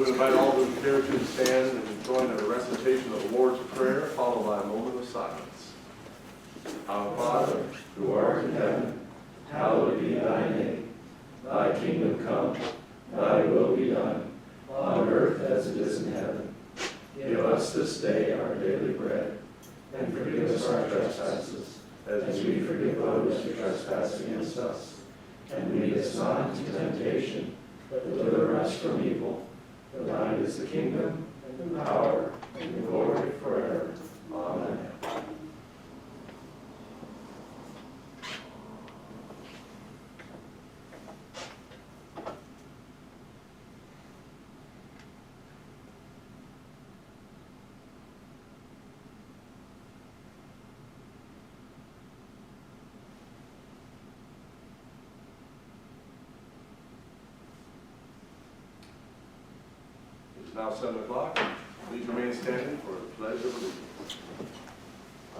would invite all those who care to stand and join in a recitation of the Lord's Prayer, followed by a moment of silence. Our Father, who art in heaven, hallowed be thy name. Thy kingdom come, thy will be done, on earth as it is in heaven. Give us this day our daily bread, and forgive us our trespasses, as we forgive those who trespass against us. And lead us not into temptation, but deliver us from evil. For thine is the kingdom, and the power, and the glory forever. Amen. It's now 7 o'clock. Please remain standing for the Pledge of Allegiance.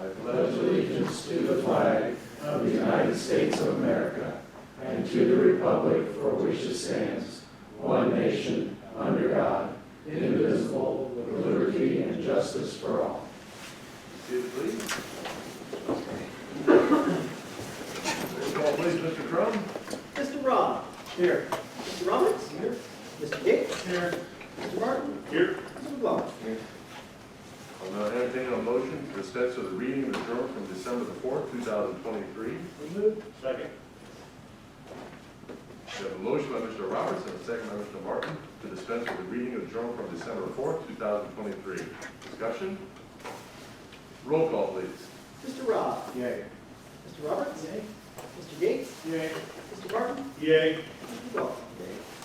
I pledge allegiance to the flag of the United States of America and to the republic for which it stands, one nation, under God, indivisible, with liberty and justice for all. Seated, please. Roll call, please, Mr. Crum. Mr. Robb. Here. Mr. Roberts. Here. Mr. Gates. Here. Mr. Martin. Here. Mr. McClellan. Here. I'll now entertain a motion to dispense with the reading of the journal from December the 4th, 2023. Moved. Second. We have a motion by Mr. Roberts and a second by Mr. Martin to dispense with the reading of the journal from December 4th, 2023. Discussion? Roll call, please. Mr. Robb. Yay. Mr. Roberts. Yay. Mr. Gates. Yay. Mr. Martin. Yay. Mr. McClellan.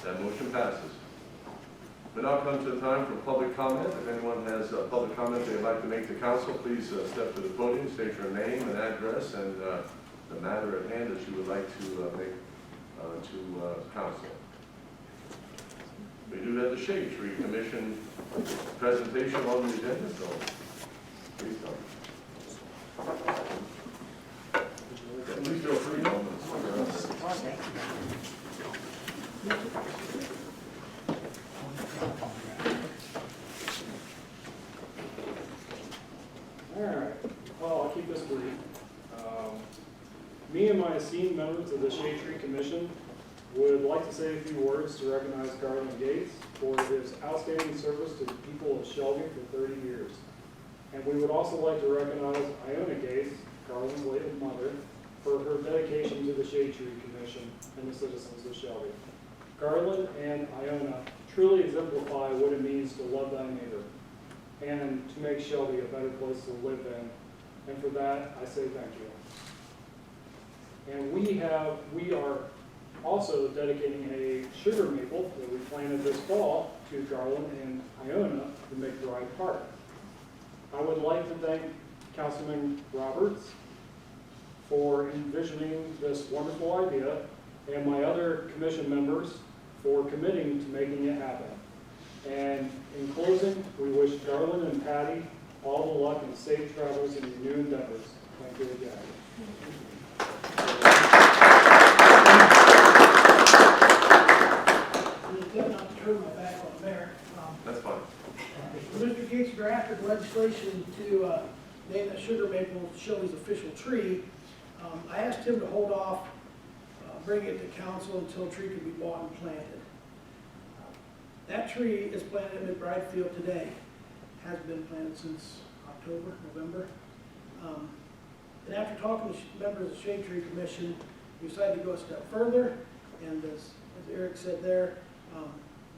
That motion passes. We now come to the time for public comment. If anyone has a public comment they'd like to make to council, please step to the podium, state your name and address and the matter at hand that you would like to make to council. We do have the Shade Tree Commission presentation on the agenda, so please come. Please feel free to All right, well, I'll keep this brief. Me and my esteemed members of the Shade Tree Commission would like to say a few words to recognize Garland Gates for his outstanding service to the people of Shelby for 30 years. And we would also like to recognize Iona Gates, Garland's late mother, for her dedication to the Shade Tree Commission and the citizens of Shelby. Garland and Iona truly exemplify what it means to love thy neighbor and to make Shelby a better place to live in. And for that, I say thank you. And we are also dedicating a sugar maple that we planted this fall to Garland and Iona to McBride Park. I would like to thank Councilman Roberts for envisioning this wonderful idea and my other commission members for committing to making it happen. And in closing, we wish Garland and Patty all the luck and safe travels in your new endeavors. Thank you again. Not to turn my back on the mayor. That's fine. Mr. Gates drafted legislation to name that sugar maple Shelby's official tree. I asked him to hold off bringing it to council until a tree could be bought and planted. That tree is planted at McBride Field today. Has been planted since October, November. And after talking to members of the Shade Tree Commission, we decided to go a step further, and as Eric said there,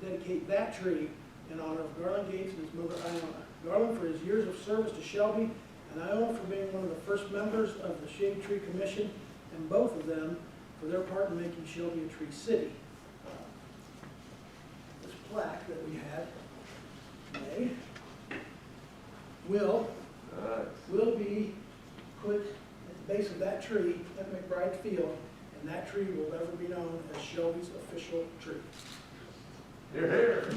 dedicate that tree in honor of Garland Gates and his mother Iona. Garland for his years of service to Shelby, and Iona for being one of the first members of the Shade Tree Commission, and both of them for their part in making Shelby a tree city. This plaque that we had made will be put at the base of that tree at McBride Field, and that tree will ever be known as Shelby's official tree. You're here.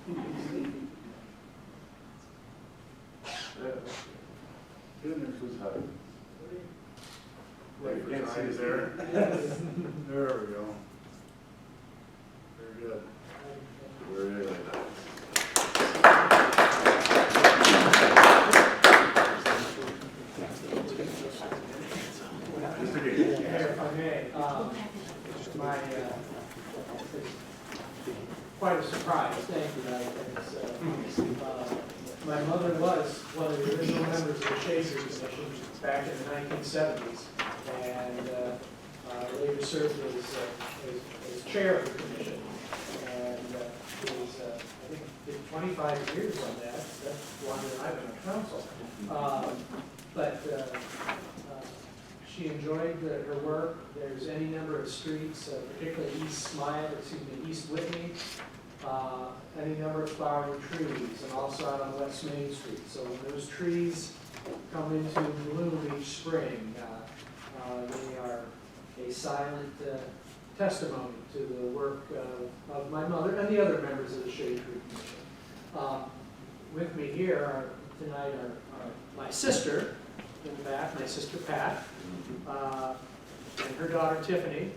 Who's hiding? Right, You can't see us there. There we go. Very good. Very nice. Mr. Gates. Mayor, if I may, quite a surprise, thank you, my mother was one of the original members of the Shaker Commission back in the 1970s, and later served as chair of the commission, and was, I think, did 25 years on that. That's longer than I've been on council. But she enjoyed her work. There's any number of streets, particularly East Whitney, any number of flowering trees, and also out on West Main Street. So when those trees come into bloom each spring, they are a silent testimony to the work of my mother and the other members of the Shade Tree Commission. With me here tonight are my sister in the back, my sister Pat, and her daughter Tiffany,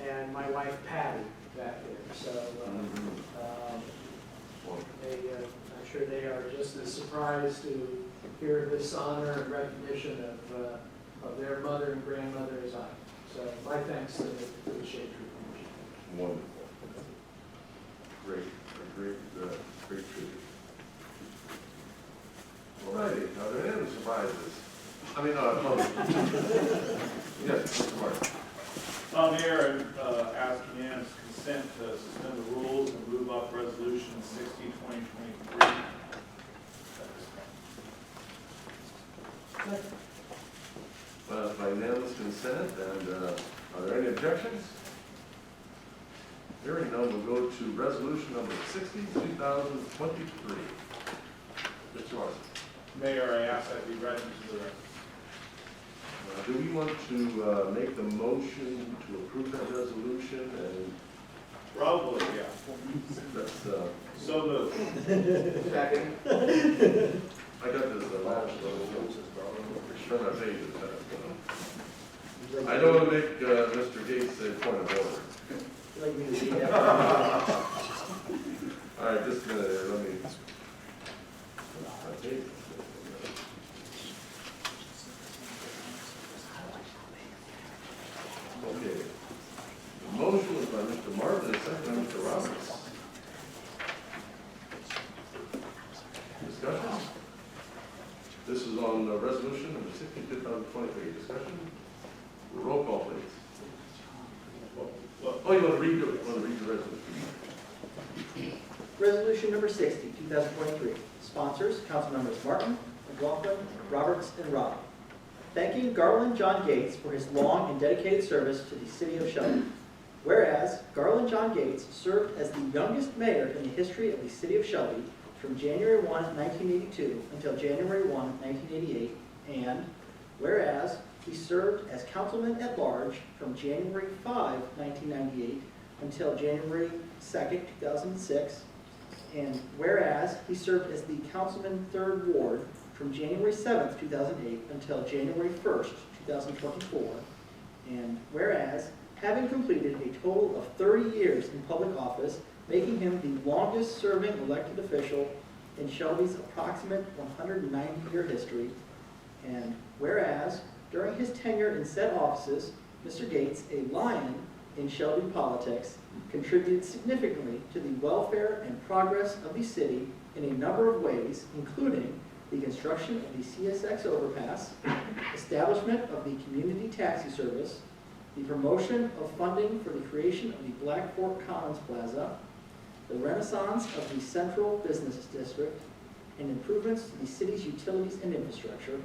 and my wife Patty back there. So I'm sure they are just as surprised to hear this honor and recognition of their mother and grandmother as I am. So my thanks to the Shade Tree Commission. Wonderful. Great tribute. All righty, are there any surprises? I mean, yes, Mr. Martin. Mayor, I ask unanimous consent to suspend the rules and move up resolution 60-2023. By unanimous consent, and are there any objections? Hearing none, we'll go to resolution number 60, 2023. Mr. Martin. Mayor, I ask that be read into the record. Do we want to make the motion to approve that resolution? And Probably, yeah. that's, So moved. Second. I got this last turn my pages. I don't want to make Mr. Gates a point of order. Like me to see that? All right, just a minute here, let me. Okay. The motion was by Mr. Martin and second by Mr. Roberts. Discussion? This is on resolution number 60, 2023. Discussion? Roll call, please. Oh, you want to read the resolution? Resolution number 60, 2023. Sponsors, council members Martin, McLaughlin, Roberts, and Robb. Thanking Garland John Gates for his long and dedicated service to the city of Shelby. Whereas Garland John Gates served as the youngest mayor in the history of the city of Shelby from January 1, 1982 until January 1, 1988, and whereas he served as councilman at large from January 5, 1998 until January 2, 2006, and whereas he served as the councilman 3rd Ward from January 7, 2008 until January 1, 2024, and whereas having completed a total of 30 years in public office, making him the longest serving elected official in Shelby's approximate 190-year history, and whereas during his tenure in said offices, Mr. Gates, a lion in Shelby politics, contributed significantly to the welfare and progress of the city in a number of ways, including the construction of the CSX overpass, establishment of the community taxi service, the promotion of funding for the creation of the Black Fork Commons Plaza, the renaissance of the Central Business District, and improvements to the city's utilities and infrastructure.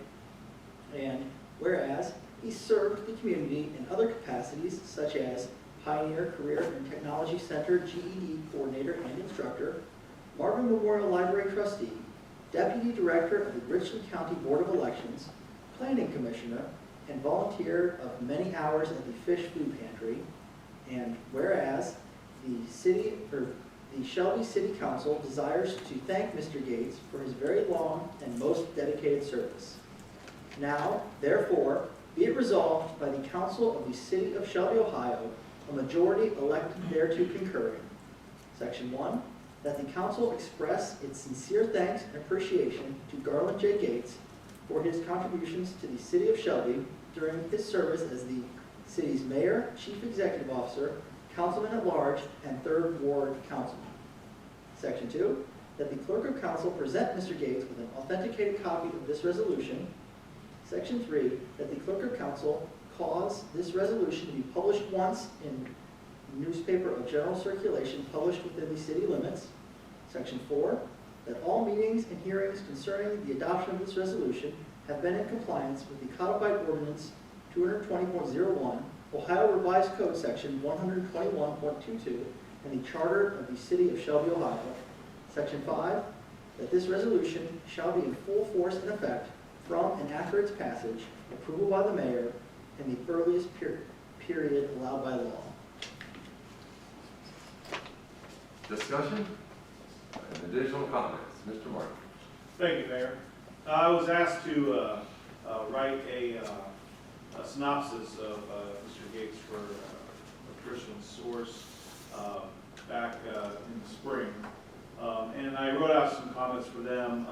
And whereas he served the community in other capacities such as Pioneer Career and Technology Center GED Coordinator and Instructor, Marvin Memorial Library Trustee, Deputy Director of the Richland County Board of Elections, Planning Commissioner, and volunteer of many hours at the Fish Food Pantry. And whereas the the Shelby City Council desires to thank Mr. Gates for his very long and most dedicated service. Now, therefore, be it resolved by the Council of the City of Shelby, Ohio, a majority elected thereto concurring. Section 1, that the council express its sincere thanks and appreciation to Garland J. Gates for his contributions to the City of Shelby during his service as the city's mayor, chief executive officer, councilman at large, and 3rd Ward councilman. Section 2, that the clerk of council present Mr. Gates with an authenticated copy of this resolution. Section 3, that the clerk of council cause this resolution to be published once in newspaper of general circulation published within the city limits. Section 4, that all meetings and hearings concerning the adoption of this resolution have been in compliance with the codified ordinance 220.01, Ohio Revised Code Section 121.22, and the Charter of the City of Shelby, Ohio. Section 5, that this resolution shall be in full force and effect from and after its passage, approval by the mayor, in the earliest period allowed by law. Discussion? And additional comments? Mr. Martin. Thank you, Mayor. I was asked to write a synopsis of Mr. Gates for a Christian source back in the spring. And I wrote out some comments for them,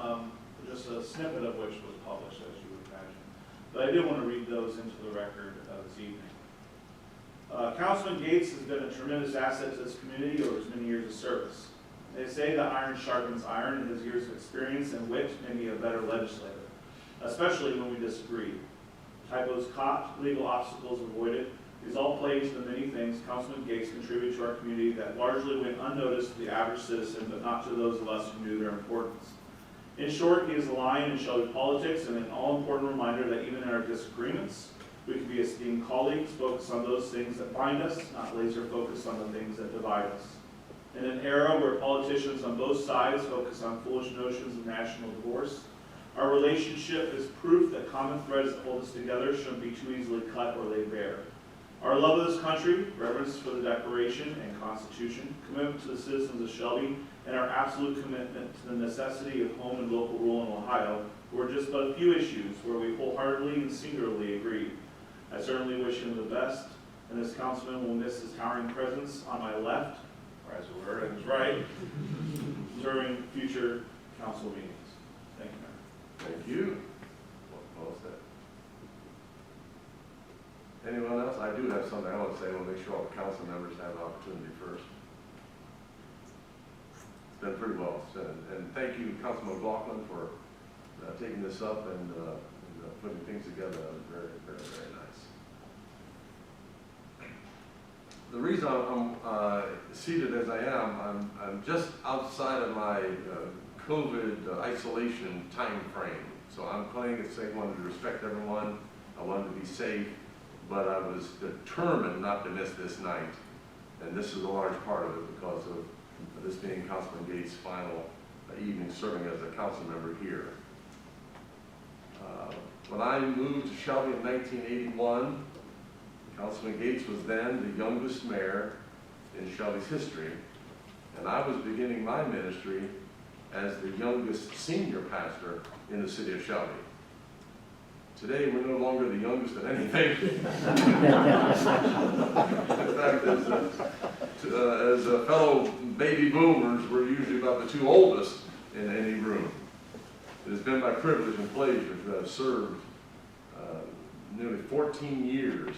just a snippet of which was published, as you would imagine. But I did want to read those into the record this evening. Councilman Gates has been a tremendous asset to this community over his many years of service. They say that iron sharpens iron, and his years of experience and wit made me a better legislator, especially when we disagree. Typos caught, legal obstacles avoided. These all play into the many things Councilman Gates contributed to our community that largely went unnoticed to the average citizen, but not to those of us who knew their importance. In short, he is a lion in Shelby politics and an all-important reminder that even in our disagreements, we can be esteemed colleagues, focus on those things that bind us, not laser focus on the things that divide us. In an era where politicians on both sides focus on foolish notions of national divorce, our relationship is proof that common threads that hold us together shouldn't be too easily cut or laid bare. Our love of this country, reverence for the Declaration and Constitution, commitment to the citizens of Shelby, and our absolute commitment to the necessity of home and local rule in Ohio were just but a few issues where we wholeheartedly and singularly agreed. I certainly wish him the best, and this councilman will miss his towering presence on my left, or as it were, and his right, during future council meetings. Thank you, Mayor. Thank you. Well said. Anyone else? I do have something I want to say. I want to make sure all the council members have the opportunity first. It's been pretty well said. And thank you, Councilman McLaughlin, for taking this up and putting things together. That was very, very, very nice. The reason I'm seated as I am, I'm just outside of my COVID isolation time frame. So I'm playing it safe. I wanted to respect everyone. I wanted to be safe. But I was determined not to miss this night. And this is a large part of it because of this being Councilman Gates' final evening serving as a council member here. When I moved to Shelby in 1981, Councilman Gates was then the youngest mayor in Shelby's history. And I was beginning my ministry as the youngest senior pastor in the city of Shelby. Today, we're no longer the youngest at anything. In fact, as fellow baby boomers, we're usually about the two oldest in any room. It has been my privilege and pleasure to have served nearly 14 years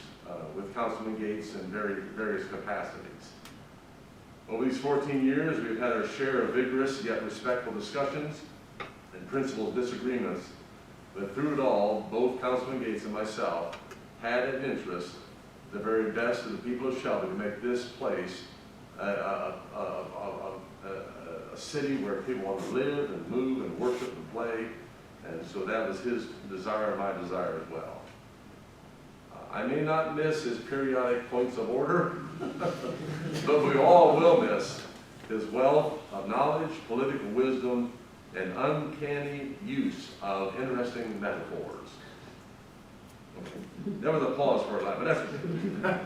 with Councilman Gates in various capacities. Over these 14 years, we've had our share of vigorous yet respectful discussions and principled disagreements. But through it all, both Councilman Gates and myself had at interest the very best of the people of Shelby to make this place a city where people want to live and move and worship and play. And so that was his desire and my desire as well. I may not miss his periodic points of order, but we all will miss his wealth of knowledge, political wisdom, and uncanny use of interesting metaphors. There was a pause for a lot, but that's okay.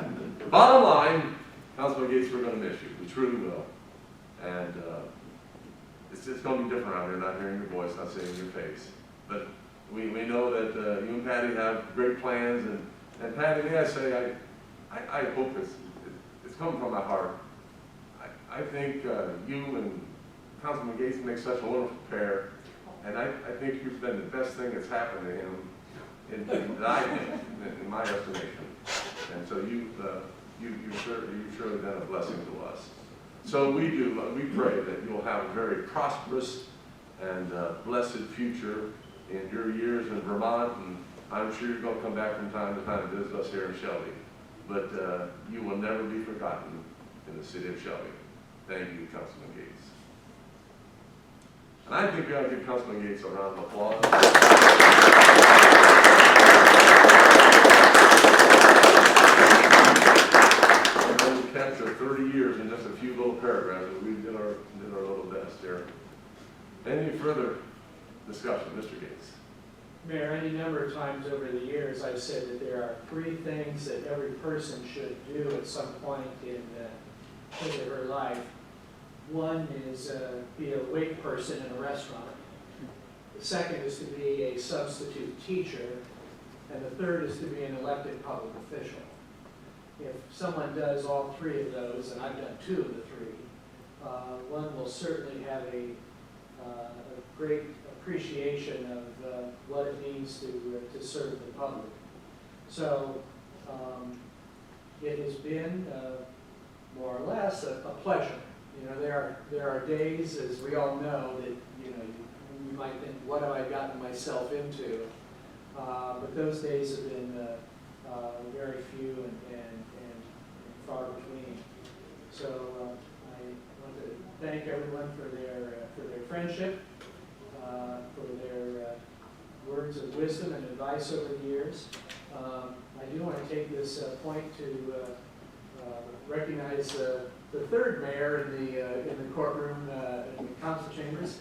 Bottom line, Councilman Gates, we're going to miss you. We truly will. And it's going to be different out here, not hearing your voice, not seeing your face. But we know that you and Patty have great plans, and Patty, may I say, I hope it's coming from my heart. I think you and Councilman Gates make such a wonderful pair, and I think you've been the best thing that's happened to him that I think, in my estimation. And so you've surely been a blessing to us. So we pray that you'll have a very prosperous and blessed future in your years in Vermont, and I'm sure you're going to come back from time to time to visit us here in Shelby. But you will never be forgotten in the city of Shelby. Thank you, Councilman Gates. And I think we ought to give Councilman Gates a round of applause. We've captured 30 years in just a few little paragraphs, but we did our little best here. Any further discussion, Mr. Gates? Mayor, any number of times over the years, I've said that there are 3 things that every person should do at some point in his or her life. One is be a wait person in a restaurant. The second is to be a substitute teacher. And the third is to be an elected public official. If someone does all 3 of those, and I've done 2 of the 3, one will certainly have a great appreciation of what it means to serve the public. So it has been more or less a pleasure. You know, there are days, as we all know, that you might think, what have I gotten myself into? But those days have been very few and far between. So I want to thank everyone for their friendship, for their words of wisdom and advice over the years. I do want to take this point to recognize the 3rd mayor in the courtroom in the council chambers.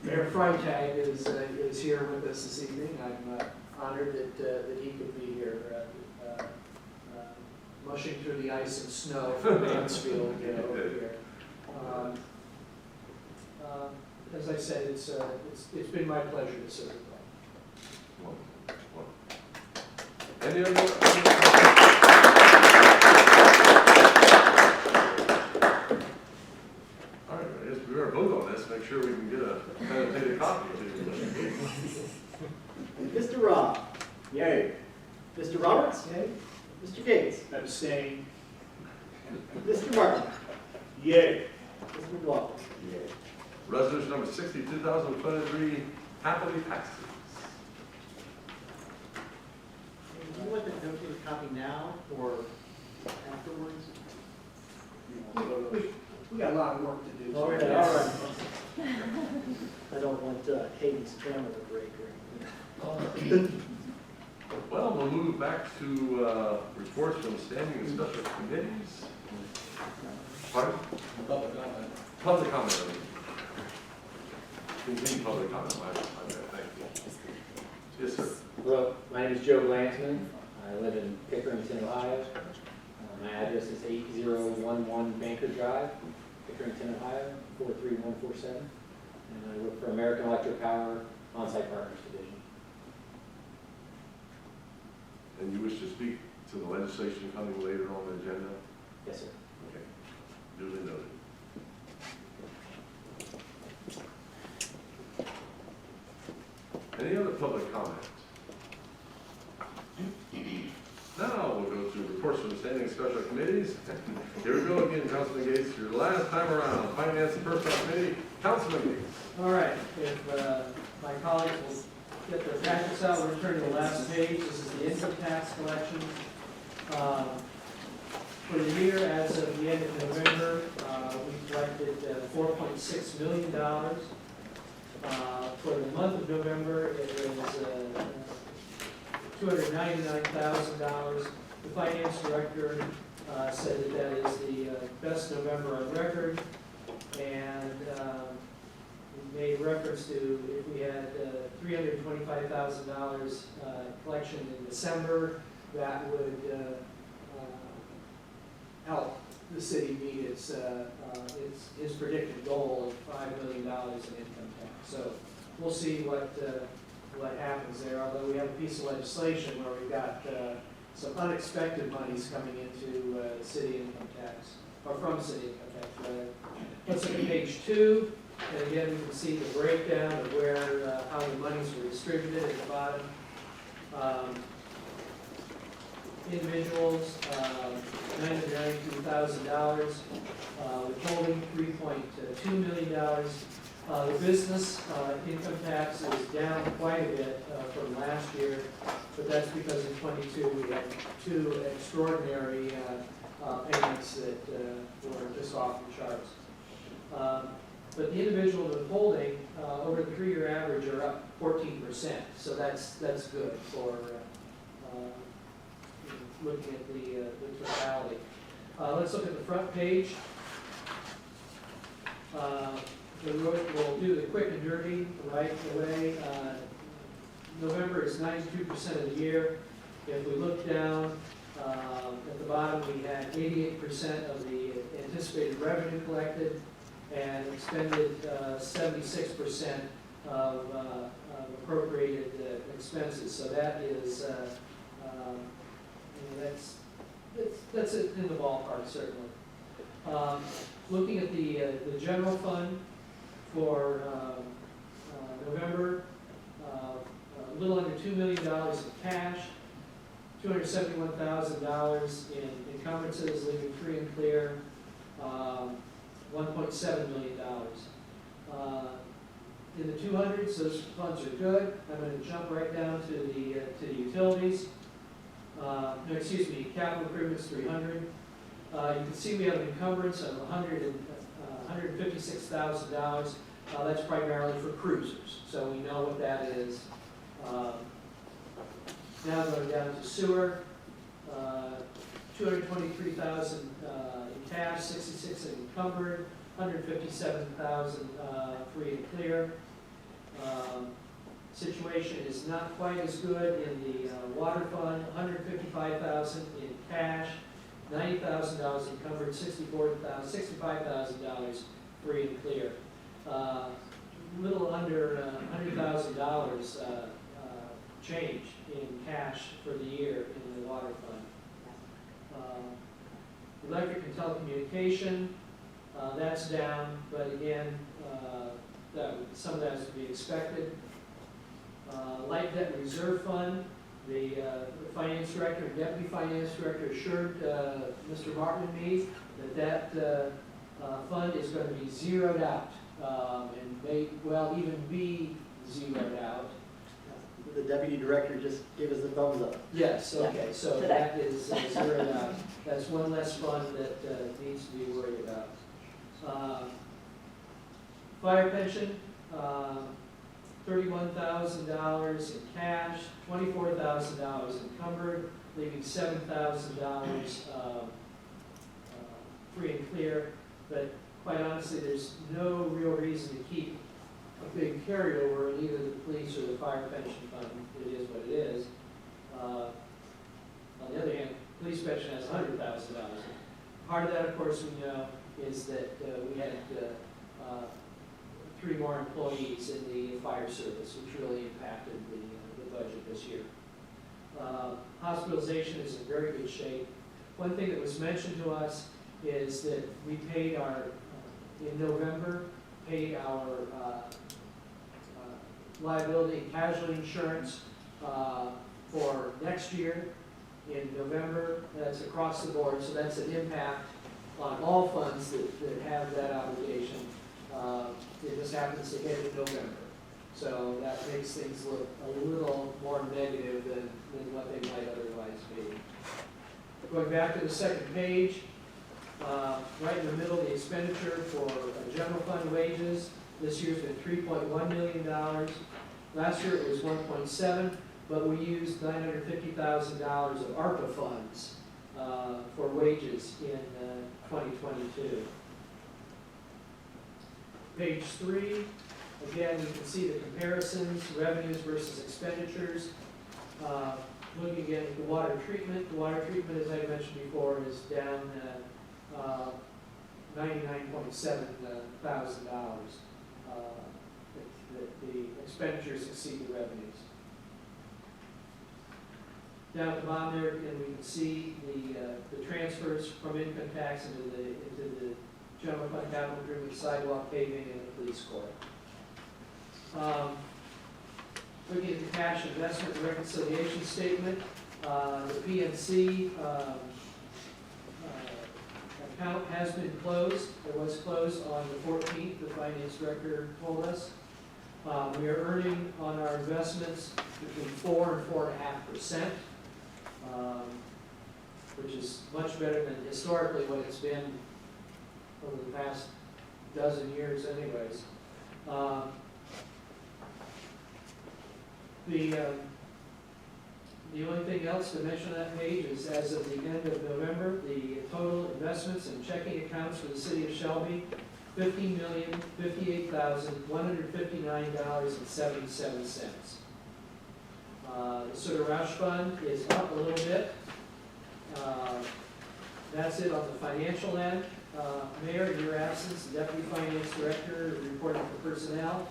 Mayor Freitag is here with us this evening. I'm honored that he could be here, mushing through the ice and snow from Mansfield over here. As I said, it's been my pleasure to serve. Any other? All right, I guess we better vote on this, make sure we can get a annotated copy to you. Mr. Robb? Yay. Mr. Roberts? Yay. Mr. Gates? Abstain. Mr. Martin? Yay. Mr. McLaughlin? Resolution number 60, 2023, happily passes. Do you want the notated copy now or afterwards? We got a lot of work to do. All right, all right. I don't want Hades' camera to break or anything. Well, we'll move back to reports from standing and special committees. Pardon? Public comment. Public comment. Continue public comment. Thank you. Yes, sir. Hello, my name is Joe Glansman. I live in Pickerington, Ohio. My address is 8011 Banker Drive, Pickerington, Ohio, 43147. And I work for American Electric Power On-Site Partners Division. And you wish to speak to the legislation coming later on the agenda? Yes, sir. Okay. Duly noted. Any other public comment? Now we'll go to reports from standing and special committees. Here we go again, Councilman Gates, your last time around. Finance and Personnel Committee, Councilman Gates. All right, if my colleagues will get their packets out, we'll turn to the last page. This is the income tax collection. For the year, as of the end of November, we collected $4.6 million. For the month of November, it was $299,000. The finance director said that that is the best November on record, and we made reference to if we had $325,000 collection in December, that would help the city meet its predicted goal of $5 million in income tax. So we'll see what happens there, although we have a piece of legislation where we've got some unexpected monies coming into city income tax, or from city income tax, rather. Let's look at page 2, and again, we can see the breakdown of where, how the monies were distributed at the bottom. Individuals, $992,000, withholding $3.2 million. The business income tax is down quite a bit from last year, but that's because in '22 we had 2 extraordinary payments that were just off the charts. But the individual withholding over the 3-year average are up 14%, so that's good for looking at the totality. Let's look at the front page. We'll do the quick and dirty right away. November is 92% of the year. If we look down at the bottom, we had 88% of the anticipated revenue collected and expended 76% of appropriated expenses. So that is that's it in the ballpark, certainly. Looking at the general fund for November, a little under $2 million in cash, $271,000 in encumbrances, leaving free and clear $1.7 million. In the 200s, those funds are good. I'm going to jump right down to the utilities. No, excuse me, capital improvements 300. You can see we have an encumbrance of $156,000. That's primarily for cruisers, so we know what that is. Now going down to sewer, $223,000 in cash, $66,000 encumbered, $157,000 free and clear. Situation is not quite as good in the water fund, $155,000 in cash, $90,000 encumbered, $65,000 free and clear. Little under $100,000 change in cash for the year in the water fund. Electric and telecommunication, that's down, but again, some of that is to be expected. Light debt reserve fund, the finance director, deputy finance director assured Mr. Martin and me that fund is going to be zeroed out and may well even be zeroed out. The deputy director just gave us a thumbs up. Yes, okay, so Today. that is zeroed out. That's one less fund that needs to be worried about. Fire pension, $31,000 in cash, $24,000 encumbered, leaving $7,000 free and clear. But quite honestly, there's no real reason to keep a big carryover in either the police or the fire pension fund. It is what it is. On the other hand, police pension has $100,000. Part of that, of course, we know is that we had 3 more employees in the fire service, which really impacted the budget this year. Hospitalization is in very good shape. One thing that was mentioned to us is that we paid in November, paid our liability and casualty insurance for next year in November. That's across the board, so that's an impact on all funds that have that obligation. It just happens to hit in November. So that makes things look a little more negative than what they might otherwise be. Going back to the second page, right in the middle, the expenditure for general fund wages. This year's been $3.1 million. Last year it was 1.7, but we used $950,000 of ARPA funds for wages in 2022. Page 3, again, you can see the comparisons, revenues versus expenditures. Looking again at the water treatment, as I mentioned before, is down $99.7 thousand. The expenditures exceed the revenues. Down at the bottom there, and we can see the transfers from income tax into the general fund capital improvement, sidewalk paving, and the police court. Looking at the cash investment reconciliation statement, the PNC account has been closed. It was closed on the 14th, the finance director told us. We are earning on our investments between 4 and 4.5%, which is much better than historically what it's been over the past dozen years anyways. The only thing else to mention on that page is, as of the end of November, the total investments and checking accounts for the city of Shelby, $15,058,159.77. The Sugar Rush Fund is up a little bit. That's it on the financial end. Mayor, in your absence, the Deputy Finance Director reporting for personnel.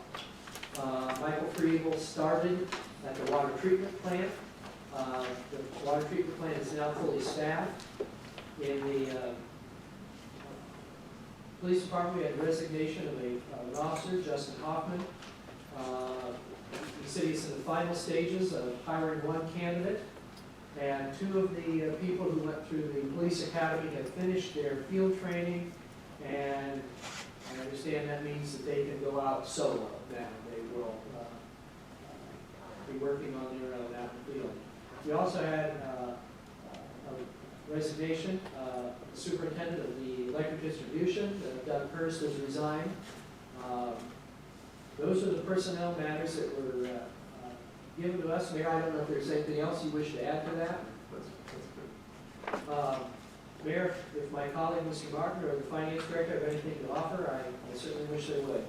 Michael Friedel started at the water treatment plant. The water treatment plant is now fully staffed. In the police department, we had resignation of an officer, Justin Hoffman. The city is in the final stages of hiring one candidate, and 2 of the people who went through the police academy have finished their field training, and I understand that means that they can go out solo now. They will be working on their own out in the field. We also had a resignation, the superintendent of the electric distribution, Doug Hurst, has resigned. Those are the personnel matters that were given to us. Mayor, I don't know if there's anything else you wish to add to that. That's good. Mayor, if my colleague, Mr. Martin, or the finance director have anything to offer, I certainly wish they would.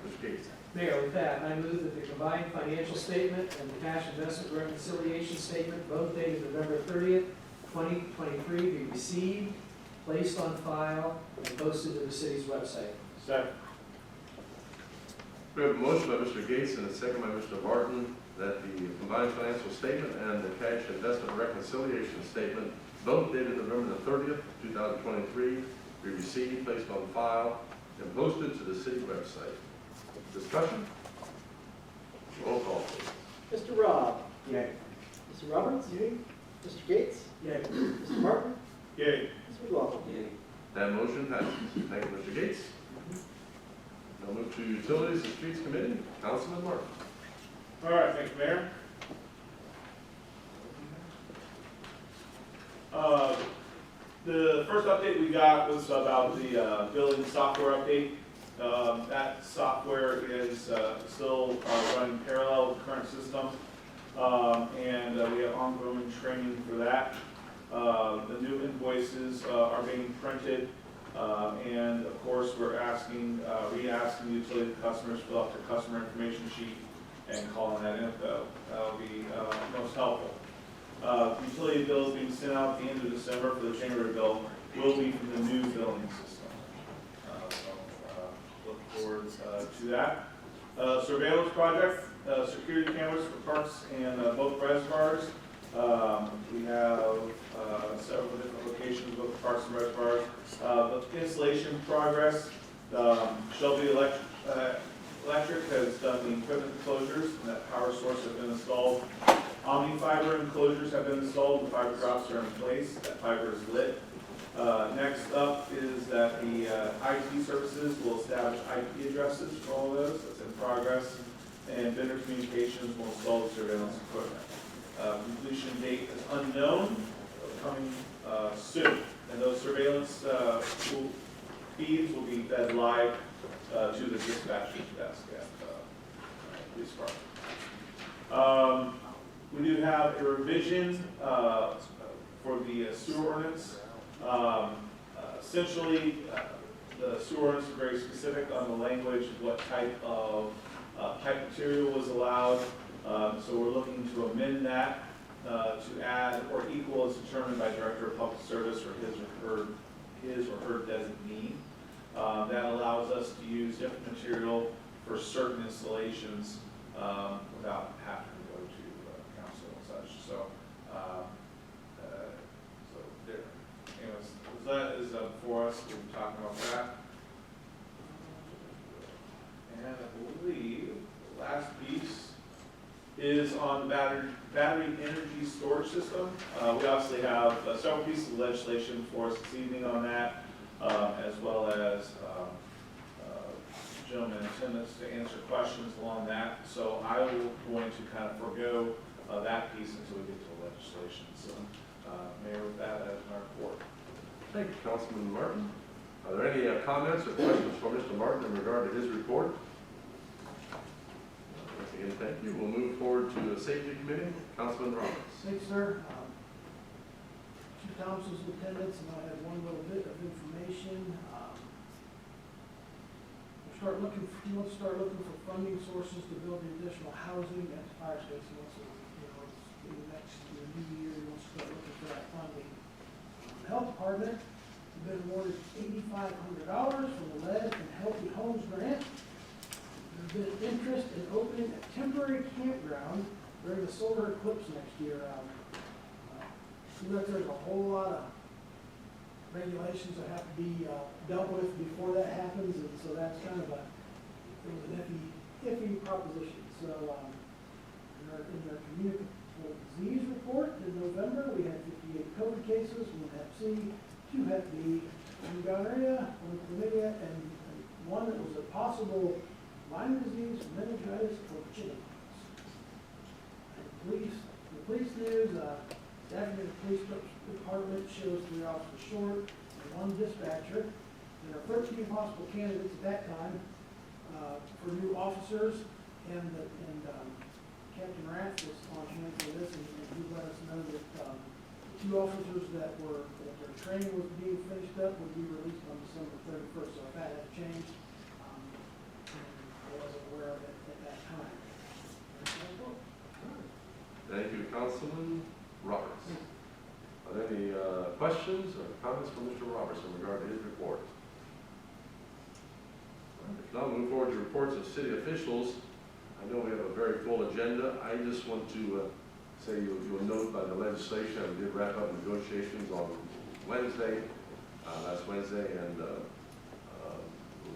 Mr. Gates. Mayor, with that, I move that the combined financial statement and the cash investment reconciliation statement, both dated November 30th, 2023, be received, placed on file, and posted to the city's website. Second. We have a motion by Mr. Gates and a second by Mr. Martin that the combined financial statement and the cash investment reconciliation statement, both dated November the 30th, 2023, be received, placed on file, and posted to the city website. Discussion? Roll call, please. Mr. Robb? Yay. Mr. Roberts? Yay. Mr. Gates? Yay. Mr. Martin? Yay. Mr. McLaughlin? That motion passes. Thank you, Mr. Gates. Now move to Utilities and Streets Committee. Councilman Martin. All right, thank you, Mayor. The first update we got was about the billing software update. That software is still running parallel with the current system, and we have ongoing training for that. The new invoices are being printed, and of course we're re-asking utility customers to fill out their customer information sheet and calling that info. That'll be most helpful. Utility bills being sent out at the end of December for the January bill will be from the new billing system. Look forward to that. Surveillance project, security cameras for parks and both reservoirs. We have several different locations, both parks and reservoirs. The installation progress, Shelby Electric has done the equipment enclosures, and that power source has been installed. Omni fiber enclosures have been installed, the fiber drops are in place, that fiber is lit. Next up is that the IT services will establish IP addresses for all of those, that's in progress, and vendor communications will install the surveillance equipment. Completion date is unknown, coming soon, and those surveillance feeds will be fed live to the dispatcher's desk at police department. We do have a revision for the sewer ordinance. Essentially, the sewer ordinance is very specific on the language, what type of pipe material was allowed. So we're looking to amend that to add or equal as determined by Director of Public Service or his or her designee. That allows us to use different material for certain installations without having to go to council and such. So, so there. Anyways, that is for us. We'll be talking about that. And I believe the last piece is on the battery energy storage system. We obviously have several pieces of legislation for us this evening on that, as well as gentlemen in attendance to answer questions along that. So I will going to kind of forego that piece until we get to the legislation. So, Mayor, with that as my report. Thank you, Councilman Martin. Are there any comments or questions for Mr. Martin in regard to his report? Once again, thank you. We'll move forward to the Safety Committee. Councilman Roberts. Thanks, sir. Two council's attendance, and I have one little bit of information. We want to start looking for funding sources to build the additional housing at the fire station. So, it's in the next new year, we want to start looking for that funding. The Health Department has been awarded $8,500 from the Lead and Healthy Homes Grant. There's been interest in opening a temporary campground during the solar eclipse next year. Seems like there's a whole lot of regulations that have to be dealt with before that happens, and so that's kind of it was an iffy proposition. So in our communicable disease report in November, we had 58 COVID cases, 1 Hep C, 2 Hep B, 1 gonorrhea, 1 chlamydia, and one that was a possible Lyme disease, meningitis, or chickenpox. The police news, staffing of the police department shows 3 officers short and 1 dispatcher. There are 13 possible candidates at that time for new officers, and Captain Rath was on hand for this, and he let us know that the 2 officers that their training was being finished up would be released on December 31st. So if that had changed, I wasn't aware of it at that time. Thank you, Councilman Roberts. Are there any questions or comments from Mr. Roberts in regard to his report? If not, move forward to reports of city officials. I know we have a very full agenda. I just want to say you'll note by the legislation, we did wrap up negotiations on Wednesday, last Wednesday, and we'll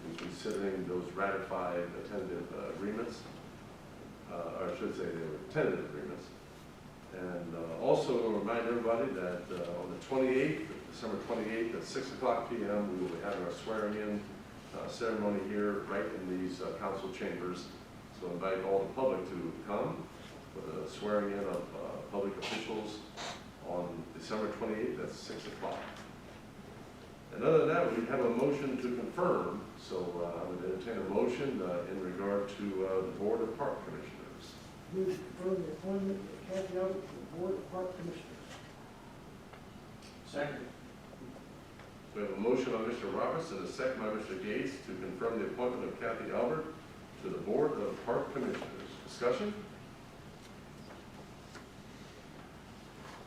be considering those ratified tentative agreements, or I should say they were tentative agreements. And also remind everybody that on the 28th, December 28th at 6 o'clock p.m., we will be having our swearing-in ceremony here right in these council chambers. So invite all the public to come for the swearing-in of public officials on December 28th at 6 o'clock. And other than that, we have a motion to confirm. So I would entertain a motion in regard to the Board of Park Commissioners. Move to confirm the appointment of Kathy Albert to the Board of Park Commissioners. Second. We have a motion by Mr. Roberts and a second by Mr. Gates to confirm the appointment of Kathy Albert to the Board of Park Commissioners. Discussion?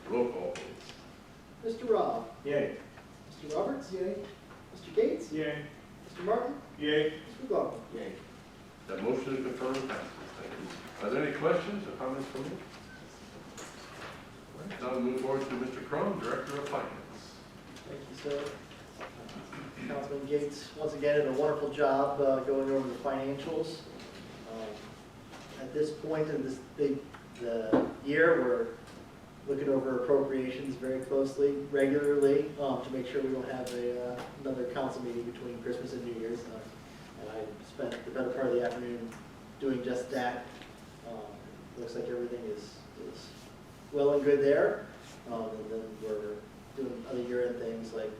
Roll call, please. Mr. Robb? Yay. Mr. Roberts? Yay. Mr. Gates? Yay. Mr. Martin? Yay. Mr. McLaughlin? Yay. That motion to confirm passes. Thank you. Are there any questions or comments from you? Now we move forward to Mr. Crum, Director of Finance. Thank you, sir. Councilman Gates, once again, did a wonderful job going over the financials. At this point in the year, we're looking over appropriations very closely, regularly, to make sure we don't have another council meeting between Christmas and New Year's. And I spent the better part of the afternoon doing just that. Looks like everything is well and good there. And then we're doing other year-end things like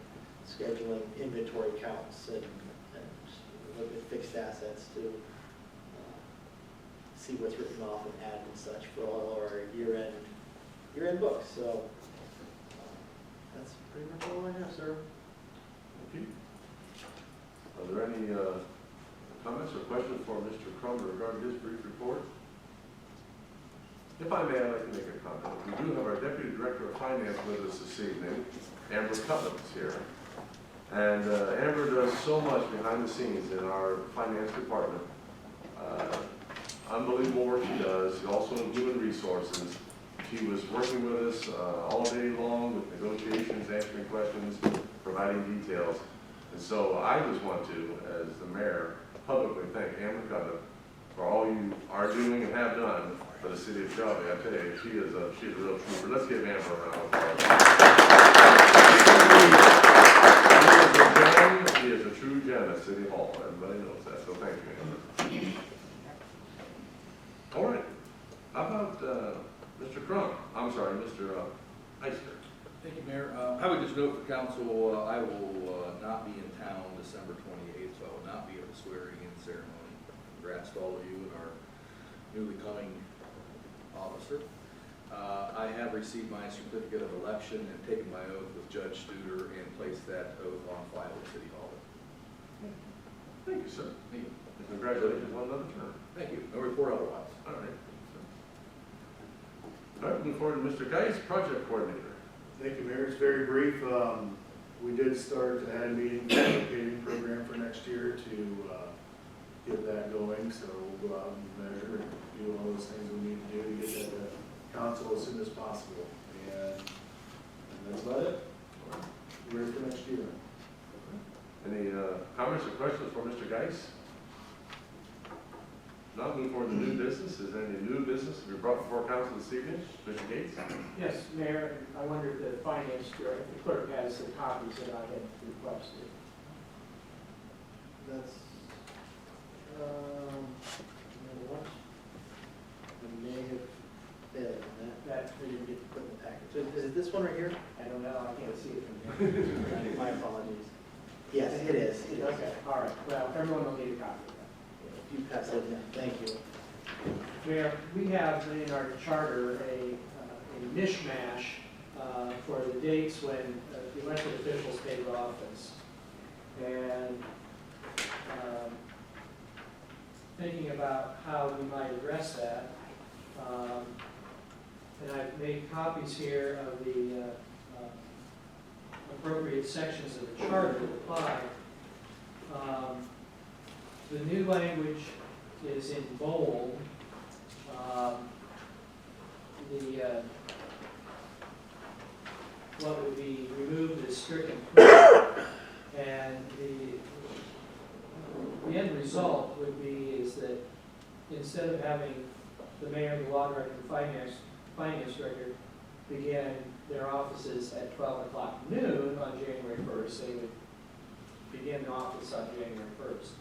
scheduling inventory counts and look at fixed assets to see what's written off and add and such for all our year-end books. So that's pretty much all I have, sir. Thank you. Are there any comments or questions for Mr. Crum regarding his brief report? If I may, I'd like to make a comment. We do have our Deputy Director of Finance with us this evening. Amber Cutler is here. And Amber does so much behind the scenes in our finance department. Unbelievable work she does. Also in human resources. She was working with us all day long with negotiations, answering questions, providing details. And so I just want to, as the mayor, publicly thank Amber Cutler for all you are doing and have done for the city of Shelby. I tell you, she is a real trooper. Let's give Amber a round of applause. She is a true gem at City Hall. Everybody knows that, so thank you, Amber. All right. How about Mr. Crump? I'm sorry, Mr. Heister. Thank you, Mayor. I would just note for council, I will not be in town December 28th, so I will not be at the swearing-in ceremony. Congrats to all of you and our newly coming officer. I have received my certificate of election and taken my oath with Judge Studer and placed that oath on file at City Hall. Thank you, sir. Thank you. And congratulations on another term. Thank you. No report otherwise. All right. All right, moving forward to Mr. Geis, Project Coordinator. Thank you, Mayor. It's very brief. We did start to add a meeting, paving program for next year to get that going. So we'll go out and measure and do all those things we need to do to get that to council as soon as possible. And that's about it. We're ready for next year. Any comments or questions for Mr. Geis? Now moving forward to new business. Is there any new business to be brought before council this evening? Mr. Gates? Yes, Mayor, I wonder if the finance director, the clerk has the copies that I had requested. That's, what? I may have failed on that. That, We didn't get to put in the package. So is it this one right here? I don't know, I can't see it from here. My apologies. Yes, it is. It is. Okay, all right, well, everyone will need a copy of that. If you pass that down, thank you. Mayor, we have in our charter a mishmash for the dates when the elected officials take office. And thinking about how we might address that, and I've made copies here of the appropriate sections of the charter that apply. The new language is in bold. What would be removed is stricken through, and the end result would be is that instead of having the mayor, the law director, and finance director begin their offices at 12 o'clock noon on January 1st, they would begin the office on January 1st.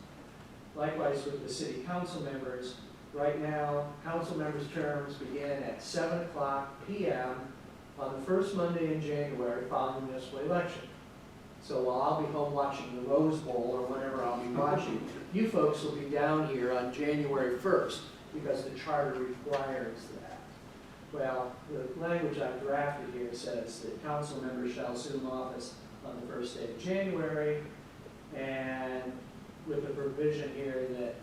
Likewise with the city council members, right now, council members' terms begin at 7 o'clock p.m. on the first Monday in January following the municipal election. So while I'll be home watching the Rose Bowl or whatever I'll be watching, you folks will be down here on January 1st because the charter requires that. Well, the language I've drafted here says that council members shall assume office on the first day of January, and with the provision here that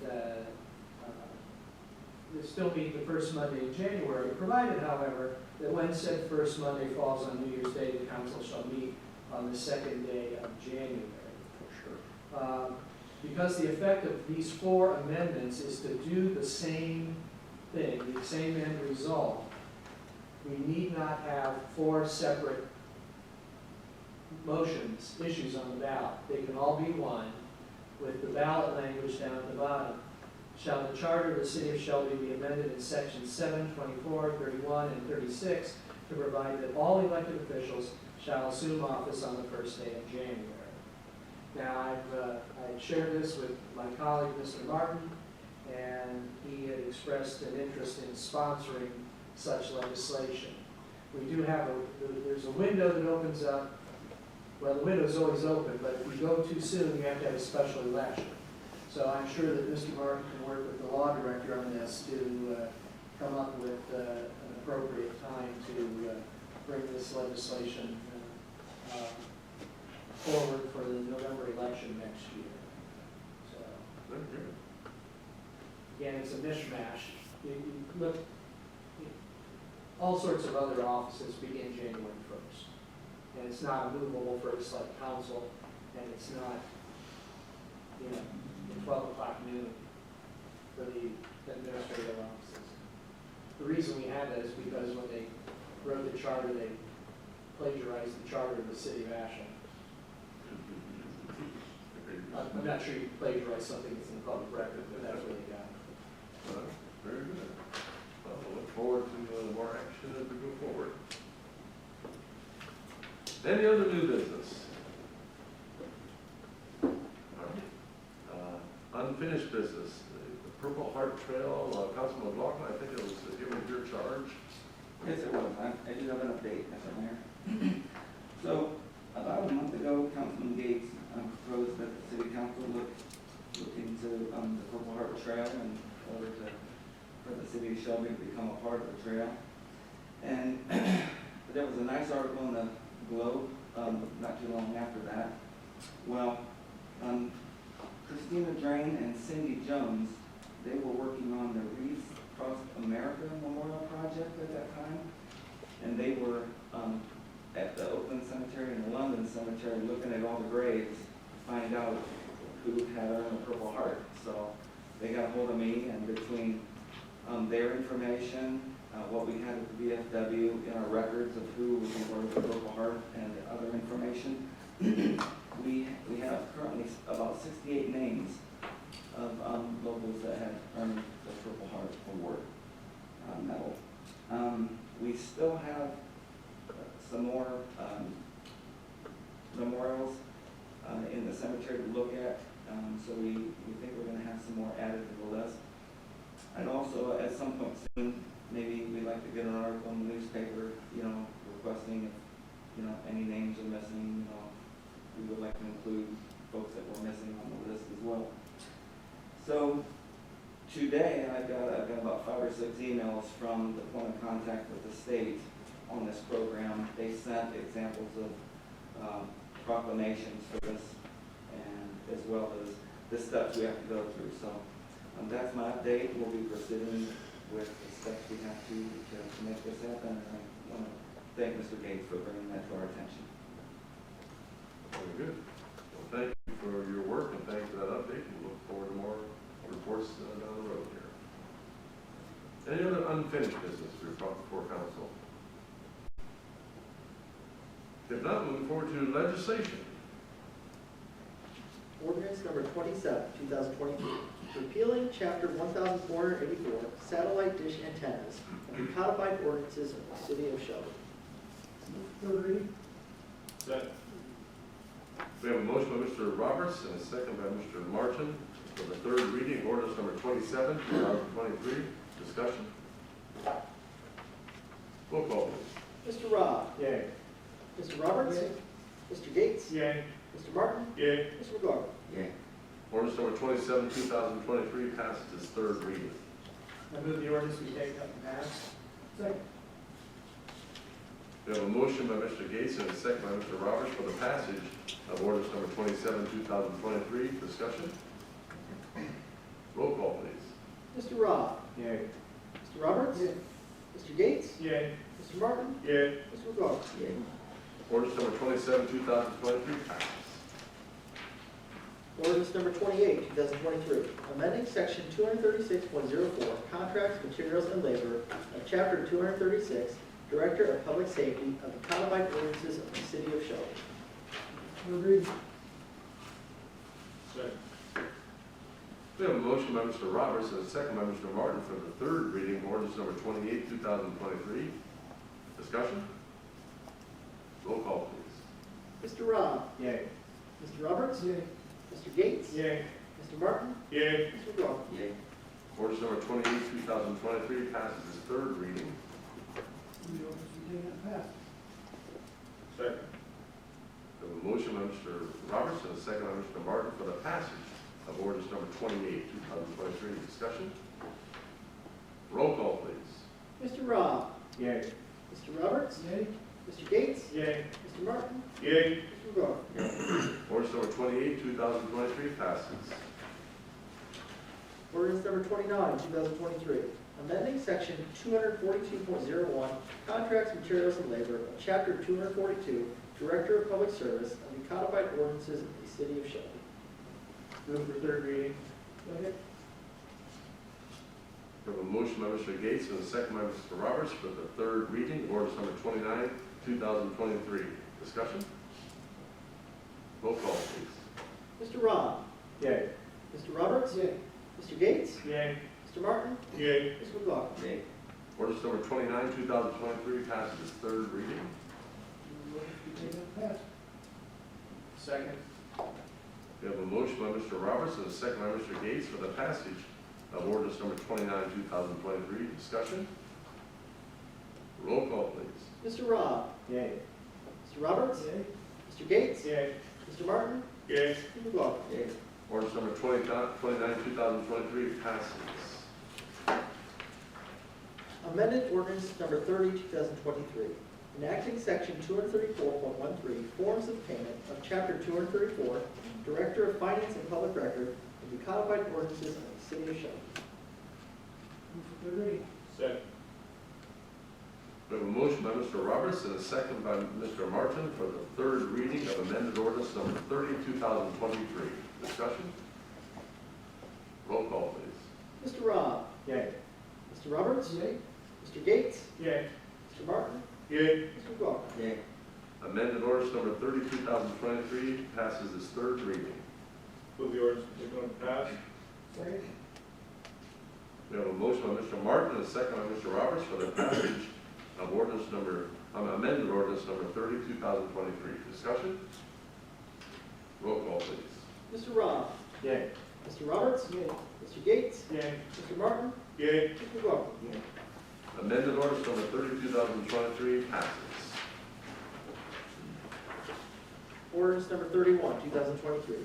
they still meet the first Monday in January, provided, however, that when said first Monday falls on New Year's Day, the council shall meet on the second day of January. Because the effect of these four amendments is to do the same thing, the same end result, we need not have four separate motions, issues on the ballot. They can all be one, with the ballot language down at the bottom. Shall the charter of the city of Shelby be amended in sections 7, 24, 31, and 36 to provide that all elected officials shall assume office on the first day of January. Now, I've shared this with my colleague, Mr. Martin, and he had expressed an interest in sponsoring such legislation. We do have there's a window that opens up. Well, the window's always open, but if you go too soon, you have to have a special election. So I'm sure that Mr. Martin can work with the law director on this to come up with an appropriate time to bring this legislation forward for the November election next year. So, again, it's a mishmash. You look, all sorts of other offices begin January 1st. And it's not movable for the select council, and it's not, you know, 12 o'clock noon for the administrative offices. The reason we have that is because when they wrote the charter, they plagiarized the charter of the city of Ashland. I'm not sure you plagiarize something that's in the public record, but that's where they got it. Very good. Well, we'll look forward to more action as we go forward. Any other new business? All right. Unfinished business, the Purple Heart Trail, Councilman McLaughlin, I think it was given your charge. Yes, it was. I do have an update, Mr. Mayor. So, about a month ago, Councilman Gates proposed that the city council look into the Purple Heart Trail in order for the city of Shelby to become a part of the trail. And there was a nice article in the Globe not too long after that. Well, Christina Drain and Cindy Jones, they were working on the Reefs Across America Memorial Project at that time. And they were at the Oakland Cemetery and the London Cemetery looking at all the graves to find out who had earned the Purple Heart. So they got a hold of me, and between their information, what we had at the VFW in our records of who was awarded the Purple Heart and other information, we have currently about 68 names of locals that have earned the Purple Heart Award medal. We still have some more memorials in the cemetery to look at, so we think we're going to have some more added to the list. And also, at some point soon, maybe we'd like to get an article in the newspaper, you know, requesting if, you know, any names are missing, you know, we would like to include folks that were missing on the list as well. So today, I've got about 5 or 6 emails from the point of contact with the state on this program. They sent examples of proclamations for this, and as well as the steps we have to go through. So that's my update. We'll be proceeding with the steps we have to make this happen. And I want to thank Mr. Gates for bringing that to our attention. Very good. Well, thank you for your work, and thanks for that update. We look forward to more reports down the road here. Any other unfinished business to be brought before council? If not, moving forward to legislation. Ordinance number 27, 2023, repealing chapter 1484, satellite dish antennas, of the codified ordinances of the city of Shelby. Third reading? Second. We have a motion by Mr. Roberts and a second by Mr. Martin for the third reading, ordinance number 27, 2023. Discussion. Roll call, please. Mr. Rob? Yay. Mr. Roberts? Mr. Gates? Yay. Mr. Martin? Yay. Mr. McLaughlin? Yay. Ordinance number 27, 2023 passes its third reading. I move the ordinance be taken up and passed. Second. We have a motion by Mr. Gates and a second by Mr. Roberts for the passage of ordinance number 27, 2023. Discussion. Roll call, please. Mr. Rob? Yay. Mr. Roberts? Mr. Gates? Yay. Mr. Martin? Yay. Mr. McLaughlin? Yay. Ordinance number 27, 2023 passes. Ordinance number 28, 2023, amending section 236.04, contracts, materials, and labor of chapter 236, Director of Public Safety of the codified ordinances of the city of Shelby. Third reading? Second. We have a motion by Mr. Roberts and a second by Mr. Martin for the third reading of ordinance number 28, 2023. Discussion? Roll call, please. Mr. Rob? Yay. Mr. Roberts? Yay. Mr. Gates? Yay. Mr. Martin? Yay. Mr. McLaughlin? Yay. Ordinance number 28, 2023 passes its third reading. The ordinance be taken up and passed. Second. We have a motion by Mr. Roberts and a second by Mr. Martin for the passage of ordinance number 28, 2023. Discussion? Roll call, please. Mr. Rob? Yay. Mr. Roberts? Yay. Mr. Gates? Yay. Mr. Martin? Yay. Mr. McLaughlin? Ordinance number 28, 2023 passes. Ordinance number 29, 2023, amending section 242.01, contracts, materials, and labor of chapter 242, Director of Public Service of the codified ordinances of the city of Shelby. Move for third reading. Second. We have a motion by Mr. Gates and a second by Mr. Roberts for the third reading of ordinance number 29, 2023. Discussion? Roll call, please. Mr. Rob? Yay. Mr. Roberts? Yay. Mr. Gates? Yay. Mr. Martin? Yay. Mr. McLaughlin? Yay. Ordinance number 29, 2023 passes its third reading. Second. We have a motion by Mr. Roberts and a second by Mr. Gates for the passage of ordinance number 29, 2023. Discussion? Roll call, please. Mr. Rob? Yay. Mr. Roberts? Yay. Mr. Gates? Yay. Mr. Martin? Yay. Mr. McLaughlin? Yay. Ordinance number 29, 2023 passes. Amended ordinance number 30, 2023, enacting section 234.13, forms of payment of chapter 234, Director of Finance and Public Record of the codified ordinances of the city of Shelby. Move for third reading. Second. We have a motion by Mr. Roberts and a second by Mr. Martin for the third reading of amended ordinance number 30, 2023. Discussion? Roll call, please. Mr. Rob? Yay. Mr. Roberts? Yay. Mr. Gates? Yay. Mr. Martin? Yay. Mr. McLaughlin? Yay. Amended ordinance number 30, 2023 passes its third reading. Move the ordinance to take on pass. Second. We have a motion by Mr. Martin and a second by Mr. Roberts for the passage of ordinance number, amended ordinance number 30, 2023. Discussion? Roll call, please. Mr. Rob? Yay. Mr. Roberts? Yay. Mr. Gates? Yay. Mr. Martin? Yay. Mr. McLaughlin? Yay. Amended ordinance number 30, 2023 passes. Ordinance number 31, 2023,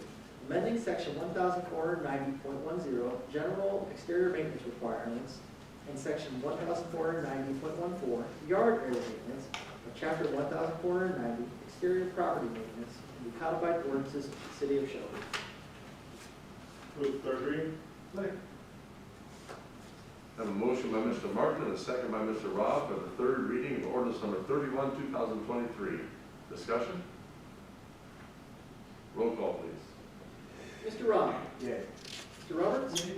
amending section 1490.10, general exterior maintenance requirements, and section 1490.14, yard area maintenance, of chapter 1490, exterior property maintenance, in the codified ordinances of the city of Shelby. Move third reading. Second. I have a motion by Mr. Martin and a second by Mr. Robb for the third reading of ordinance number 31, 2023. Discussion? Roll call, please. Mr. Rob? Yay. Mr. Roberts? Yay.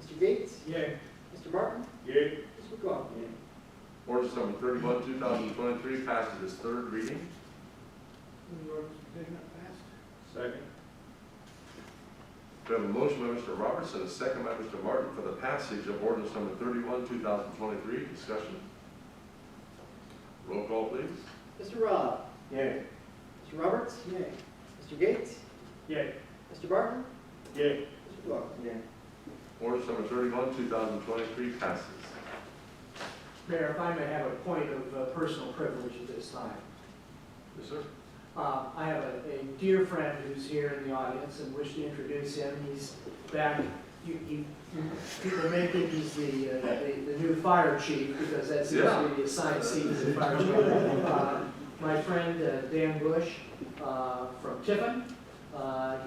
Mr. Gates? Yay. Mr. Martin? Yay. Mr. McLaughlin? Ordinance number 31, 2023 passes its third reading. Move the ordinance to take on pass. Second. We have a motion by Mr. Roberts and a second by Mr. Martin for the passage of ordinance number 31, 2023. Discussion? Roll call, please. Mr. Rob? Yay. Mr. Roberts? Yay. Mr. Gates? Yay. Mr. Martin? Yay. Mr. McLaughlin? Yay. Ordinance number 31, 2023 passes. Mayor, if I may have a point of personal privilege at this time. Yes, sir. I have a dear friend who's here in the audience and wish to introduce him. He's back, people may think he's the new fire chief because that seems to be the assigned seat as the fire chief. My friend Dan Bush from Tiffin.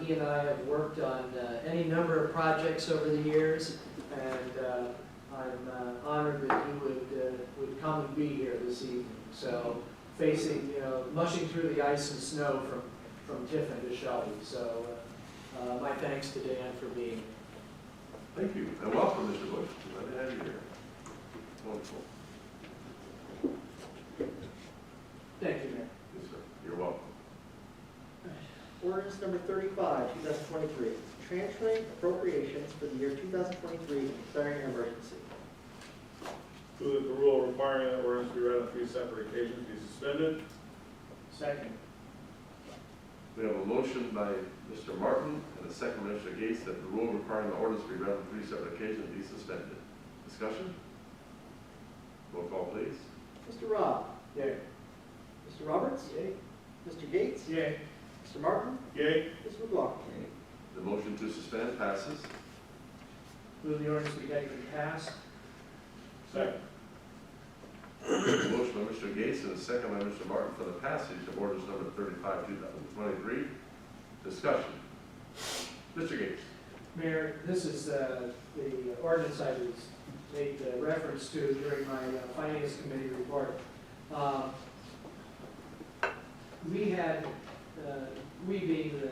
He and I have worked on any number of projects over the years, and I'm honored that he would come and be here this evening. So facing, mushing through the ice and snow from Tiffin to Shelby. So my thanks to Dan for being here. Thank you, and welcome, Mr. Bush. Glad to have you here. Wonderful. Thank you, Mayor. Yes, sir. You're welcome. Ordinance number 35, 2023, transferring appropriations for the year 2023 and declaring an emergency. Move that the rule requiring that ordinance be read on three separate occasions be suspended. Second. We have a motion by Mr. Martin and a second by Mr. Gates that the rule requiring the ordinance be read on three separate occasions be suspended. Discussion? Roll call, please. Mr. Rob? Yay. Mr. Roberts? Yay. Mr. Gates? Yay. Mr. Martin? Yay. Mr. McLaughlin? Yay. The motion to suspend passes. Move the ordinance be taken and passed. Second. Motion by Mr. Gates and a second by Mr. Martin for the passage of ordinance number 35, 2023. Discussion. Mr. Gates. Mayor, this is the ordinance I was made reference to during my Finance Committee report. We had, we being the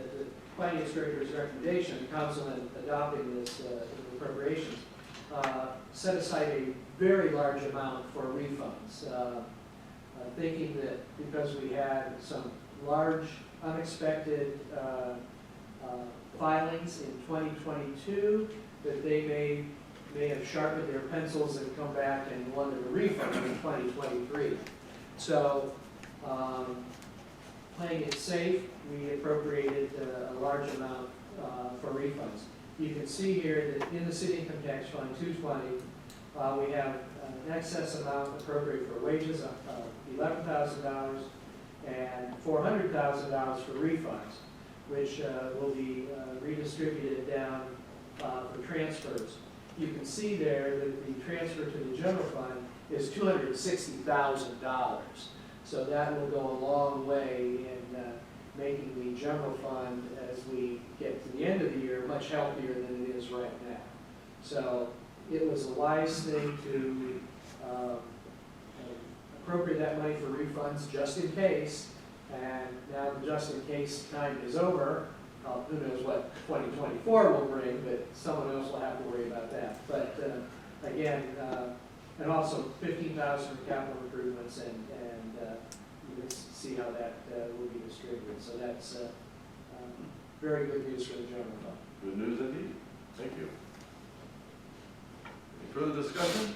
Finance Director's recommendation, the council in adopting this appropriations, set aside a very large amount for refunds, thinking that because we had some large unexpected filings in 2022, that they may have sharpened their pencils and come back and wanted a refund in 2023. So, playing it safe, we appropriated a large amount for refunds. You can see here that in the city income tax fund 220, we have an excess amount appropriated for wages of $11,000 and $400,000 for refunds, which will be redistributed down for transfers. You can see there that the transfer to the general fund is $260,000. So that will go a long way in making the general fund, as we get to the end of the year, much healthier than it is right now. So it was a wise thing to appropriate that money for refunds just in case. And now the just in case time is over. Who knows what 2024 will bring, but someone else will have to worry about that. But again, and also 15,000 for capital improvements, and you can see how that will be distributed. So that's very good news for the general fund. Good news indeed. Thank you. Any further discussion?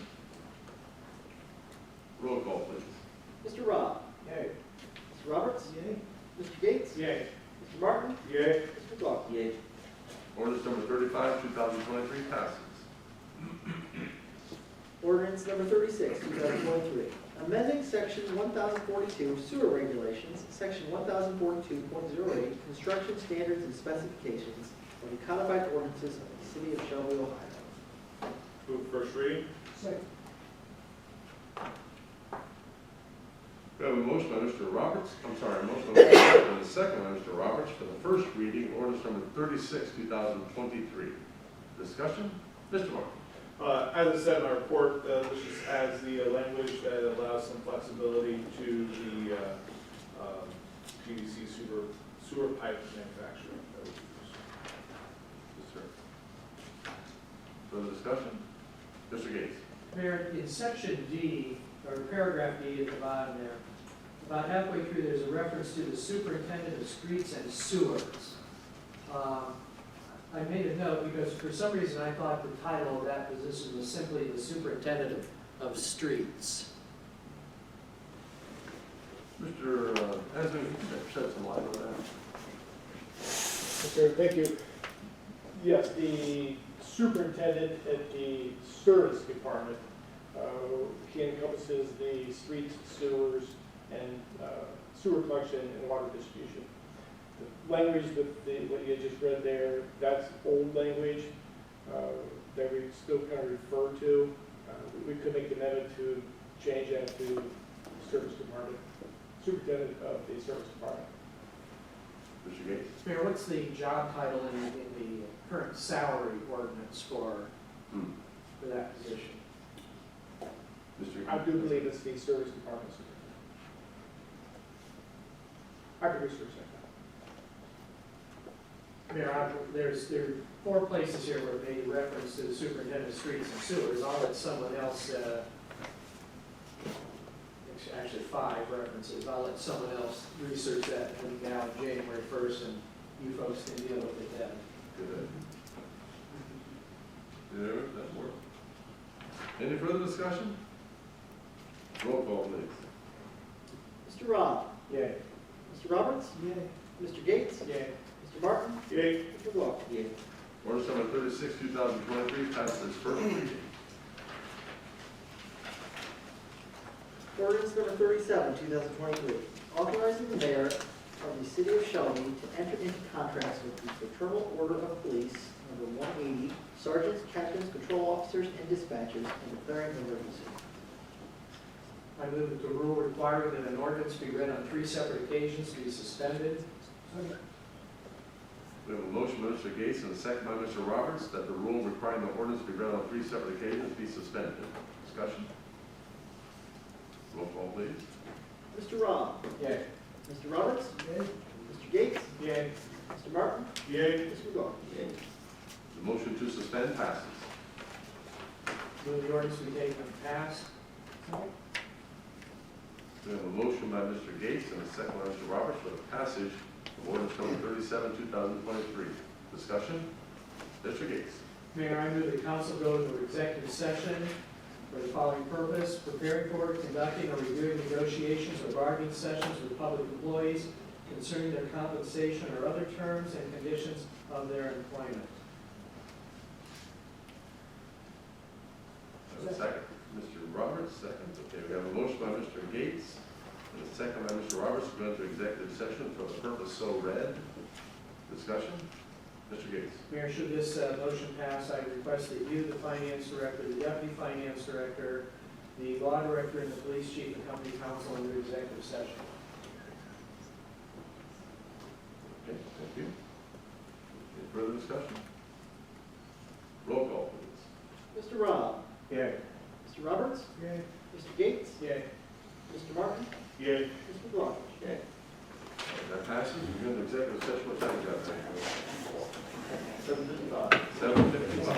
Roll call, please. Mr. Rob? Yay. Mr. Roberts? Yay. Mr. Gates? Yay. Mr. Martin? Yay. Mr. McLaughlin? Yay. Ordinance number 35, 2023 passes. Ordinance number 36, 2023, amending section 1042 sewer regulations, section 1042.08 construction standards and specifications of the codified ordinances of the city of Shelby, Ohio. Move first reading. Second. We have a motion by Mr. Roberts, a motion by Mr. Roberts and a second by Mr. Roberts for the first reading, ordinance number 36, 2023. Discussion? Mr. Martin. As I said in my report, this just adds the language that allows some flexibility to the PVC sewer pipe manufacturer that we use. Yes, sir. Further discussion? Mr. Gates. Mayor, in section D, or paragraph D at the bottom there, about halfway through, there's a reference to the superintendent of streets and sewers. I made a note because for some reason I thought the title of that position was simply the superintendent of streets. Mr. Esmond, can you shed some light on that? Sir, thank you. Yes, the superintendent at the service department, he encompasses the streets, sewers, and sewer collection and water distribution. The language that what you just read there, that's old language that we still kind of refer to. We could make the amendment to change that to service department, superintendent of the service department. Mr. Gates. Mayor, what's the job title in the current salary ordinance for that position? Mr. I do believe it's the service department superintendent. I could research that. Mayor, there are 4 places here where it made reference to the superintendent of streets and sewers. I'll let someone else, actually 5 references. I'll let someone else research that between now and January 1st, and you folks can deal with it then. Good. Good, that work. Any further discussion? Roll call, please. Mr. Rob? Yay. Mr. Roberts? Yay. Mr. Gates? Yay. Mr. Martin? Yay. Mr. McLaughlin? Yay. Ordinance number 36, 2023 passes its first reading. Ordinance number 37, 2023, authorizing the mayor of the city of Shelby to enter into contracts with the Fraternal Order of Police, number 180, sergeants, captains, control officers, and dispatchers, and declaring an emergency. I move that the rule requiring that an ordinance be read on 3 separate occasions be suspended. We have a motion by Mr. Gates and a second by Mr. Roberts that the rule requiring the ordinance be read on 3 separate occasions be suspended. Discussion? Roll call, please. Mr. Rob? Yay. Mr. Roberts? Yay. Mr. Gates? Yay. Mr. Martin? Yay. Mr. McGraw? The motion to suspend passes. Move the ordinance be taken and passed. We have a motion by Mr. Gates and a second by Mr. Roberts for the passage of ordinance number 37, 2023. Discussion? Mr. Gates. Mayor, I move the council go into executive session for the following purpose: preparing for, conducting, or reviewing negotiations or bargaining sessions with public employees concerning their compensation or other terms and conditions of their employment. Have a second. Mr. Roberts, second. Okay, we have a motion by Mr. Gates and a second by Mr. Roberts to go into executive session for the purpose so read. Discussion? Mr. Gates. Mayor, should this motion pass, I request that you, the finance director, the deputy finance director, the law director, and the police chief accompany council into executive session. Okay, thank you. Any further discussion? Roll call, please. Mr. Rob? Yay. Mr. Roberts? Yay. Mr. Gates? Yay. Mr. Martin? Yay. Mr. McGraw? Okay. That passes. We go into executive session. What time is that? 7:55. 7:55.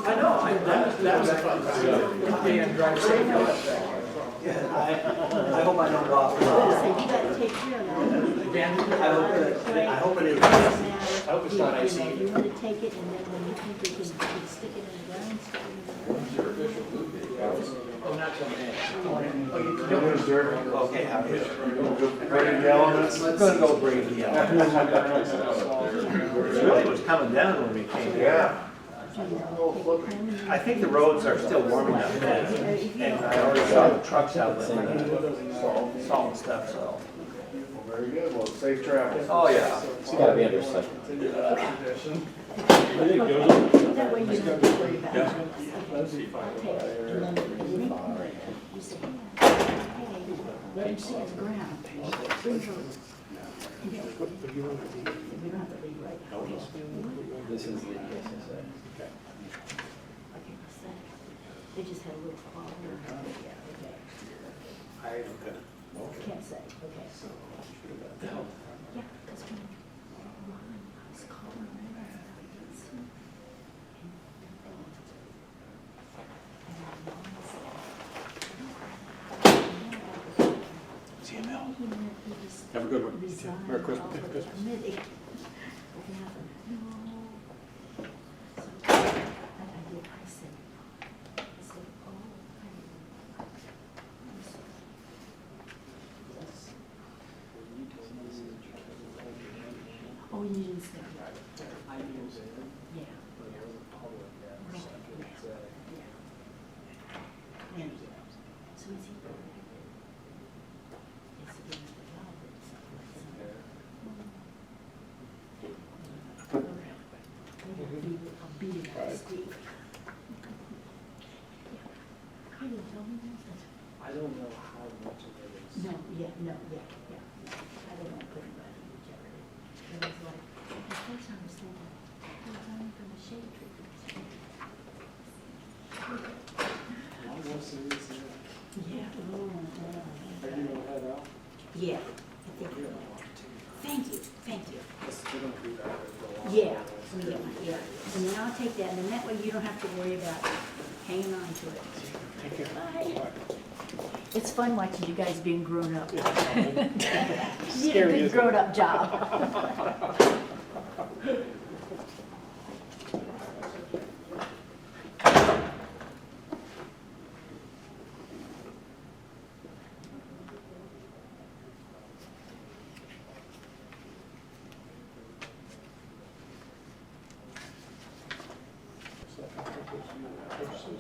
I know, that was a fun time. And drive safe. I hope I don't go off. You gotta take care of that. I hope it is. I hope it's not icy. You wanna take it, and then when you think you can stick it in the ground, stick it in the ground. Oh, not till May. Okay, how is Brady elements. I'm gonna go Brady Yell. It really was coming down when we came here. Yeah. I think the roads are still warm enough. And I already saw the trucks out there. Salt and stuff, so. Very good, well, safe travels. Oh, yeah. It's gotta be under second. That way you don't have to worry about it. Okay, and then you say, hey, you see it's ground. Bring her. We don't have to leave right now. This is the SSA. They just had a little fall. I Can't say, okay. Yeah, because when Ron was calling me, CML. Have a good one. Merry Christmas. Committee. No. So I did, I said, oh, oh, you didn't say that. Yeah. Right. Yeah. And so is he? It's against the law, but it's not like something. I'll beat it out of Steve. Yeah. Can you tell me that? I don't know how much of it is. No, yeah. I don't want to put anybody in jeopardy. It was like, at first I was thinking, it was only from the shade tree. Yeah. Are you gonna head out? Yeah, I think you're right. Thank you. We're gonna do that for a while. Yeah. And then I'll take that, and then that way you don't have to worry about hanging on to it. Take care. Bye. It's fun watching you guys being grown up. You did a Scary, big isn't it? grown-up job. So I think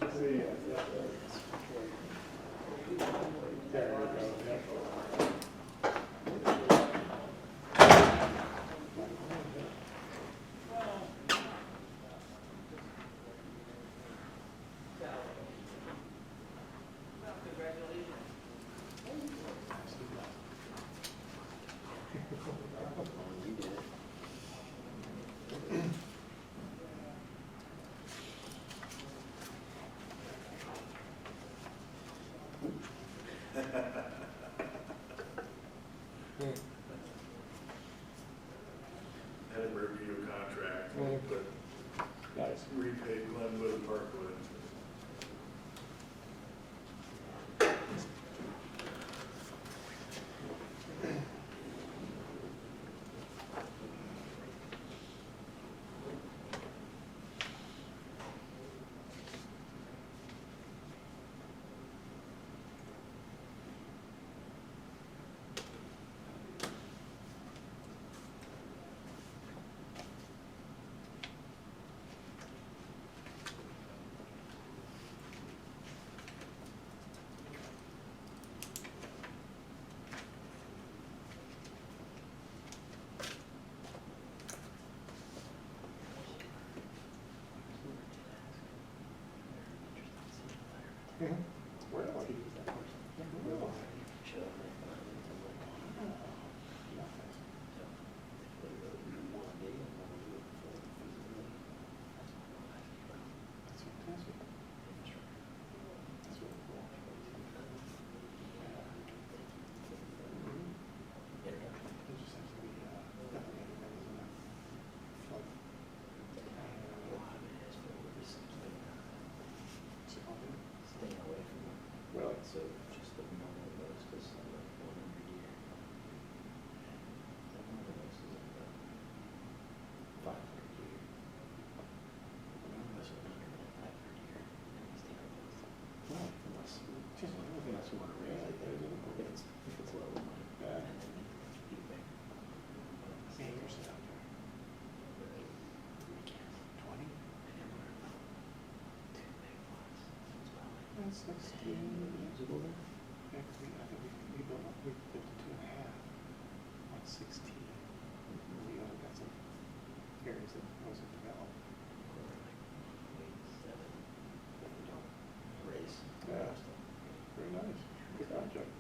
it's you. Had him review a contract, but Nice. repaid Glenwood and Parkwood. So just the normal roads, because I'm like 100 year. The normal roads is about 500 year. Unless we're under like 500 year. And we stay on those. Well, unless, just I don't think that's what we're really if it's low money. And then you think. Yeah, you're still out there. 20? And we're about 2 big lots. So it's about like. That's 16 years ago then? Yeah, 'cause I think we built it to 2.5 on 16. We also got some areas that wasn't developed. Or like 7 if we don't raise. Yeah. Very nice. Good project.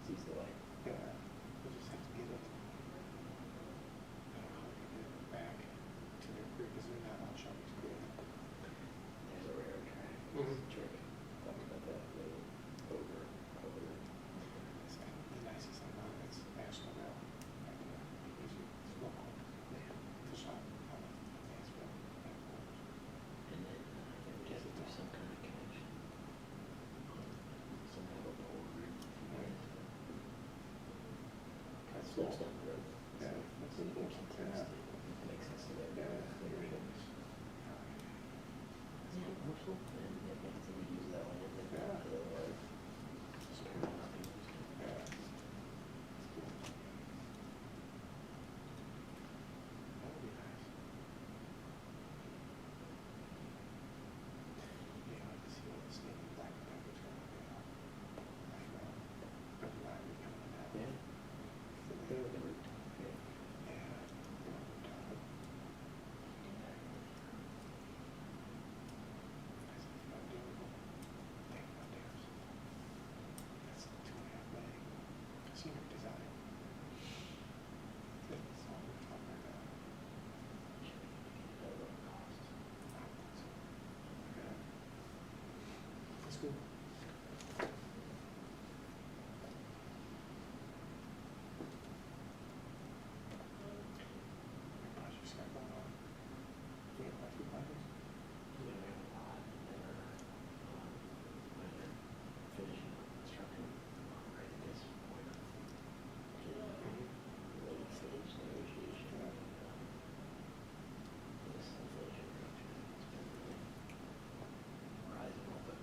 Sees the light. Yeah. We just have to get it. I don't know how we can get it back to their creek because they're not on Shelby's Creek. There's a railroad track. Trick. Talked about that little over. It's kind of the nicest thing about it. It's national rail. It's local. Fish on Mansfield. And then I think we have to do some kind of connection. Some kind of pole. That's Steps cool. down the road. Yeah, that's So cool. there's some kind of it makes sense to that. Yeah. Yeah, commercial, and it makes them use that one. And then Yeah. the other spare people. Yeah. That would be nice. Yeah, I'd like to see what the snake and black pepper's gonna be. Like, but why are we coming out? Yeah. They were gonna. Yeah. Yeah. That's 2.5 million. Senior design. That's all we're talking about. Okay. That's cool. What projects got going on? You got quite a few projects? Yeah, we have a lot. They're finishing construction right at this point. Late stage negotiation. This inflation reduction has been rising, but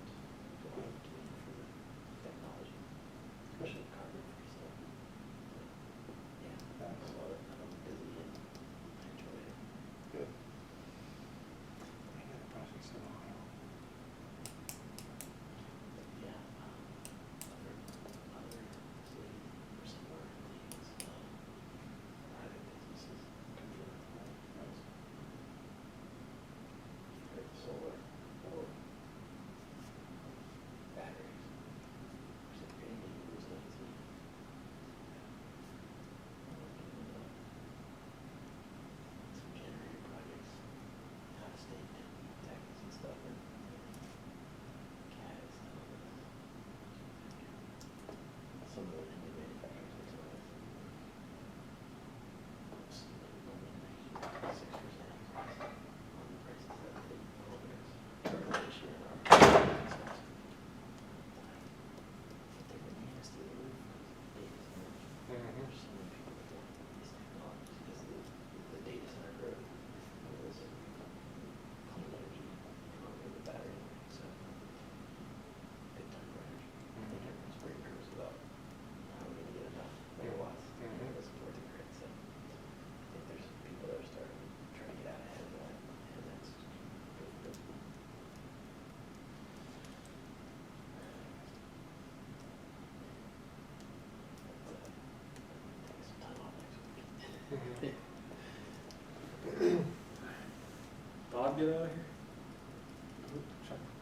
get out of here?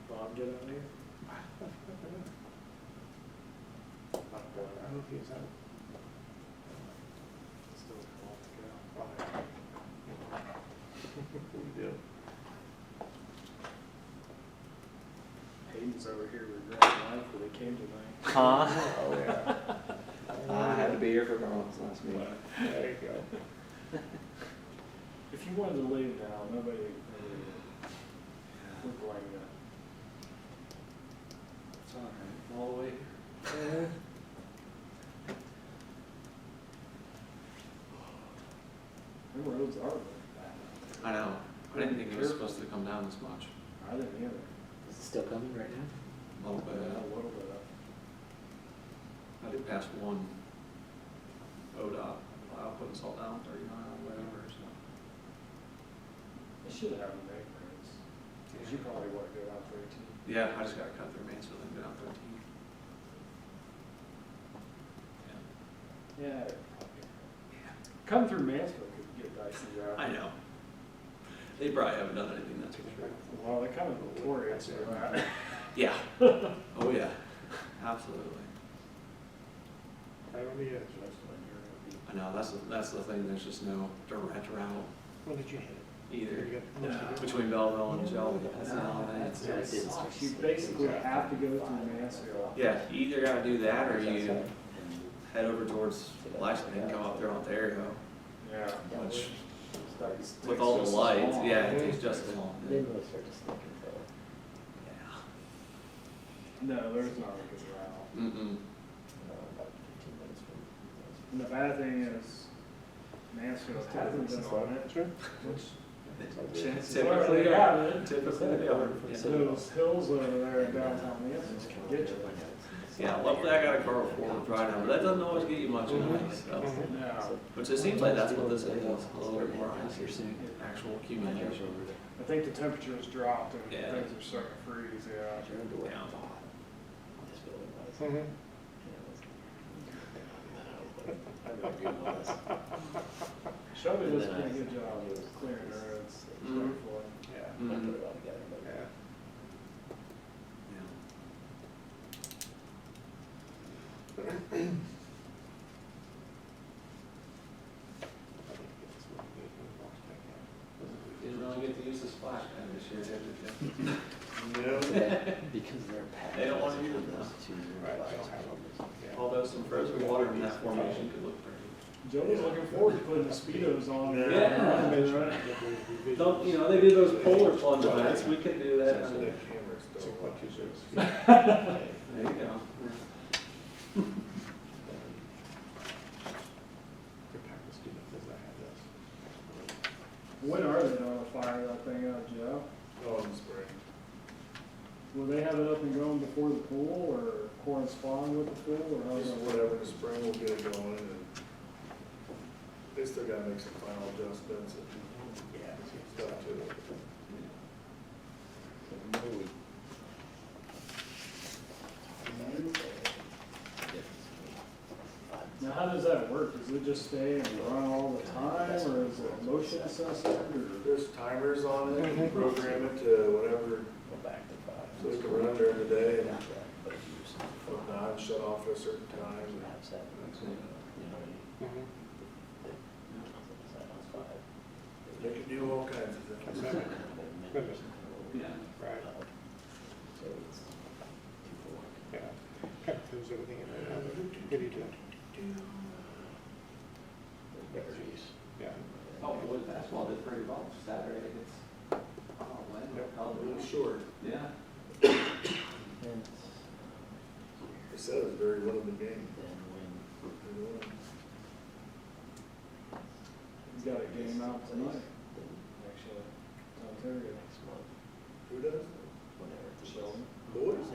Bob get out of here? I don't know if he's out. Still off to go. We do. Hayden's over here regretting life where they came tonight. Huh? Oh, yeah. I had to be here for Garland's last meeting. There you go. If you wanted to leave now, nobody would blame you. It's all right. All the way here. The roads are really bad. I know. I didn't think it was supposed to come down this much. I didn't either. Is it still coming right now? A little bit. A little bit of. I did pass one ODOT, putting salt down 39 or whatever, so. They should have them make roads. Because you probably want to go down 13. Yeah, I just gotta cut through Mansfield and go down 13. Yeah. Come through Mansfield could get dicey, yeah. I know. They probably haven't done anything, that's for sure. Well, they're kind of notorious for that. Yeah. Oh, yeah. Absolutely. I don't need it. I know, that's the thing, there's just no direct route When did you hit it? either Did you get- between Belleville and Shelby. That's the only thing. You basically have to go through Mansfield. Yeah, you either gotta do that or you head over towards Lexington and come up there on Ontario, Yeah. which with all the lights, yeah, it takes just as long. I didn't really start to think until. Yeah. No, there's not a good route. Mm-mm. About 15 minutes from. And the bad thing is, Mansfield hasn't been on it, which Typically, they haven't. typically they are. Yeah. Those hills over there in downtown Mansfield can get you. Yeah, luckily I got a car with four-wheel drive now, but that doesn't always get you much in ice, so. No. Which it seems like that's what this is, a little bit more ice, you're seeing actual accumulation. I think the temperature has dropped and Yeah. things are starting to freeze, yeah. Mhm. Shelby does a pretty good job of clearing the roads, Mhm. thankfully. Yeah. Mhm. Yeah. Didn't really get to use the splash pad this year, did you? No. Because they're packed. They don't want to use it now. Right, I don't have them. Yeah. Although some frozen water in that formation could look pretty. Joey's looking forward to putting the speedos on. Yeah. Don't, you know, they do those polar plunge events, we could do that. I mean, there you go. When are they gonna fire that thing up, Joe? Oh, in the spring. Will they have it up and going before the pool or correspond with the pool or how's Just it work? whatever, in the spring we'll get it going and they still gotta make some final adjustments and stuff to it. Now, how does that work? Does it just stay and run all the time or is it motion assessment or? There's timers on it, you program it to whatever, so it can run during the day and whatnot, shut off at a certain time. They can do all kinds of things. Yeah. Right. Yeah. Kind of throws everything in there now, but what do you do? Yeah. Oh, boys basketball did pretty well Saturday against, A little short. yeah. They said it was a very limited game. He's got a game out tonight, actually, Ontario. Who does? Sheldon. Boys?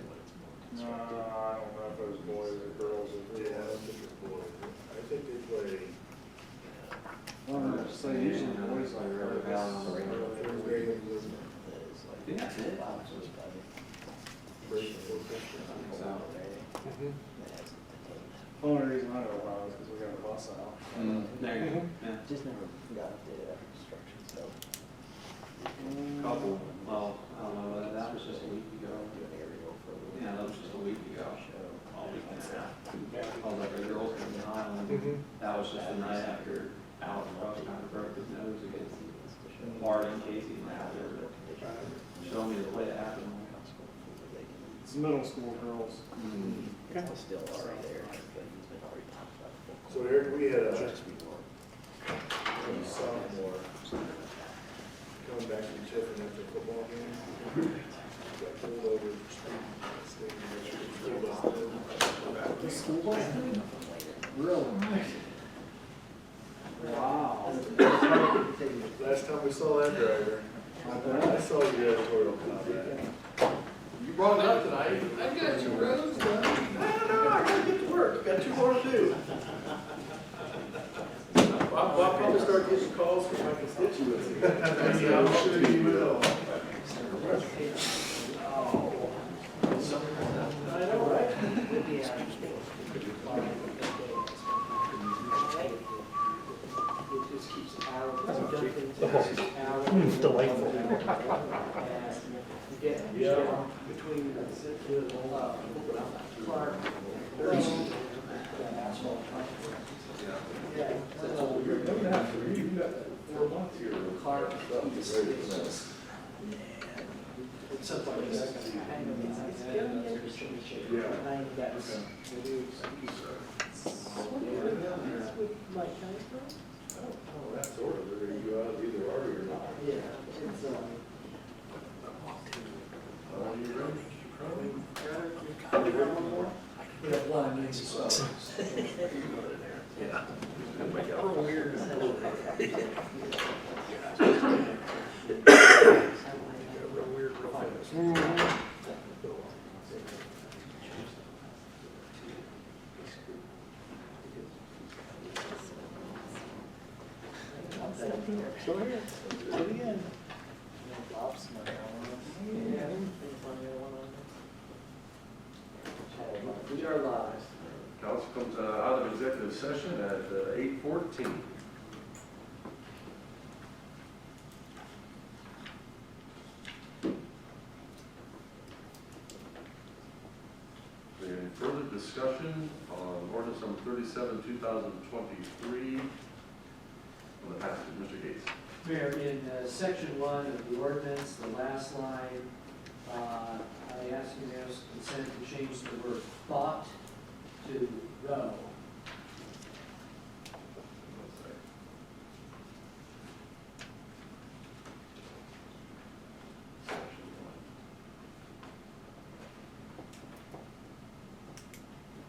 No, I don't know if it was boys or girls or. Yeah, I don't think it's boys. I think they play Well, so usually boys like Thursday and Yeah. break before Christmas. Mhm. The only reason I know about it is because we got a bus out. There you go, yeah. Just never got updated after construction, so. Couple, well, I don't know, that was just a week ago. Yeah, that was just a week ago. All week and a half. I was like, a girl's coming to Highland. That was just the night after Alex Rush kind of broke his nose against Martin Casey and that. Show me the way it happened. It's middle school girls. Still are there. So Eric, we had a sophomore coming back from Tiffin after a football game. Got pulled over, stayed in School bus? Really? Wow. Last time we saw that driver, I saw you editorial comment. You brought it up tonight. I got you, Rose. I don't know, I gotta get to work, got 2 more to do. I'll probably start getting calls from my constituents. Yeah, I'm sure you will. I know, right? Delightful. Yeah. Between Clark. Yeah. You're coming after me, you've got 4 months here. Clark. Something like that. Oh, that's sort of, are you out of either artery or not? Yeah, it's, Are you ready? We have one, it's so. weird as hell. Go ahead, do it again. We are live. Council comes out of executive session at 8:14. Any further discussion on ordinance number 37, 2023 on the passage? Mr. Gates. Mayor, in section 1 of the ordinance, the last line, I ask unanimous consent to change the word thought to though.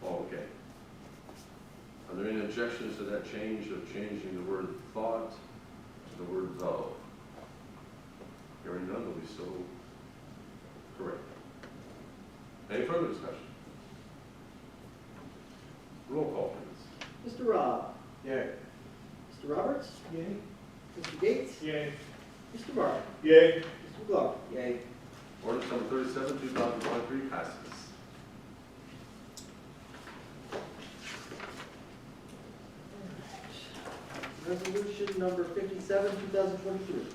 Oh, okay. Are there any objections to that change of changing the word thought to the word though? Hearing none, will be so correct. Any further discussion? Roll call, please. Mr. Rob? Yay. Mr. Roberts? Yay. Mr. Gates? Yay. Mr. Martin? Yay. Mr. McLaughlin? Yay. Ordinance number 37, 2023 passes. Resolution number 57, 2023,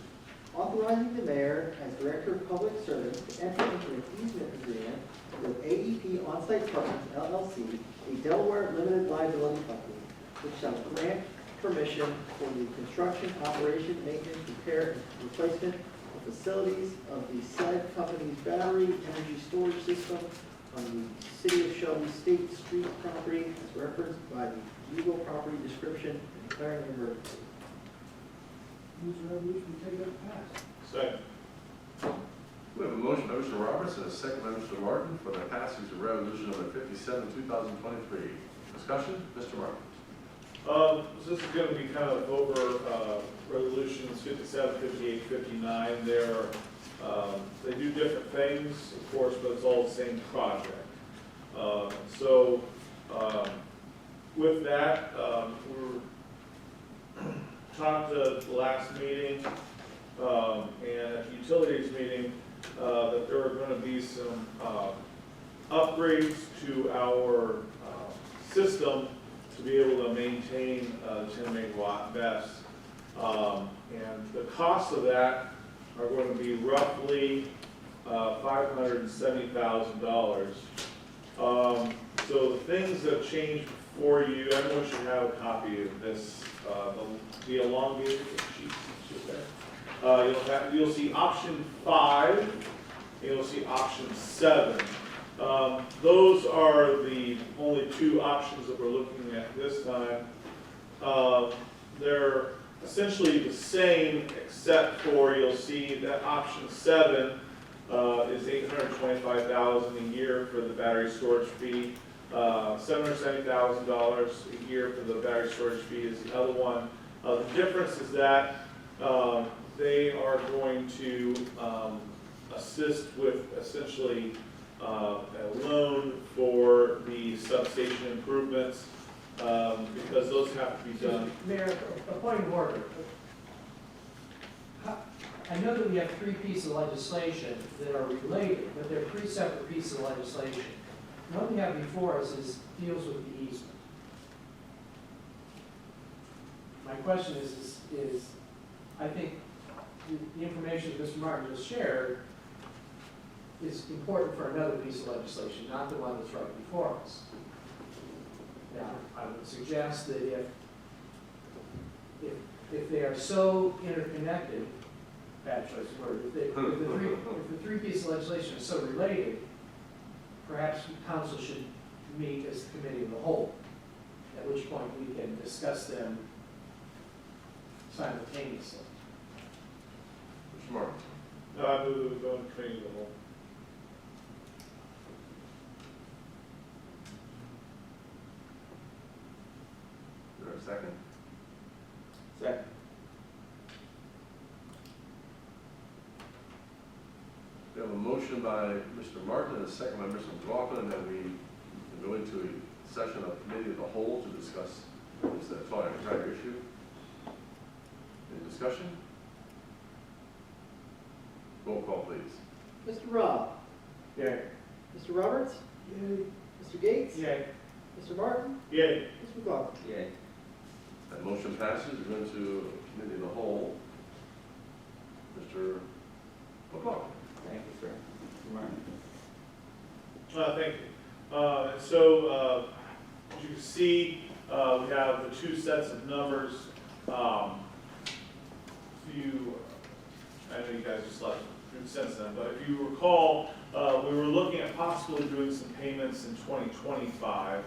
authorizing the mayor as director of public service to enter into an easement agreement with AEP On-Site Partners LLC, a Delaware limited liability company, which shall grant permission for the construction, operation, maintenance, repair, and replacement of facilities of the said company's battery energy storage system on the City of Shelby State Street property as referenced by the legal property description and declaring an emergency. Move the resolution, take it up and pass. Second. We have a motion by Mr. Roberts and a second by Mr. Martin for the passage of resolution number 57, 2023. Discussion, Mr. Martin. So this is going to be kind of over resolutions 57, 58, 59. They do different things, of course, but it's all the same project. With that, we talked at the last meeting and at the utilities meeting that there are going to be some upgrades to our system to be able to maintain 10 megawatt BESS. And the cost of that are going to be roughly $570,000. So the things that changed for you, everyone should have a copy of this, the elongated sheet. You'll see option 5, and you'll see option 7. Those are the only 2 options that we're looking at this time. They're essentially the same, except for you'll see that option 7 is $825,000 a year for the battery storage fee. $770,000 a year for the battery storage fee is the other one. The difference is that they are going to assist with essentially a loan for the substation improvements because those have to be done. Mayor, a point of order. I know that we have 3 pieces of legislation that are related, but they're 3 separate pieces of legislation. The one we have before us deals with the easement. My question is I think the information that Mr. Martin just shared is important for another piece of legislation, not the one that's right before us. Now, I would suggest that if they are so interconnected, bad choice of word, if the 3 pieces of legislation are so related, perhaps council should meet as the committee of the whole, at which point we can discuss them simultaneously. Mr. Martin. I move that we go in committee of the whole. Is there a second? Second. We have a motion by Mr. Martin and a second by Mr. McLaughlin that we go into a session of committee of the whole to discuss this entire issue. Any discussion? Roll call, please. Mr. Robb? Yay. Mr. Roberts? Mr. Gates? Yay. Mr. Martin? Yay. Mr. McLaughlin? Yay. That motion passes. We go into committee of the whole. Mr. McLaughlin. Thank you, sir. Mr. Martin. Thank you. As you can see, we have the 2 sets of numbers. I know you guys just left since then, but if you recall, we were looking at possibly doing some payments in 2025.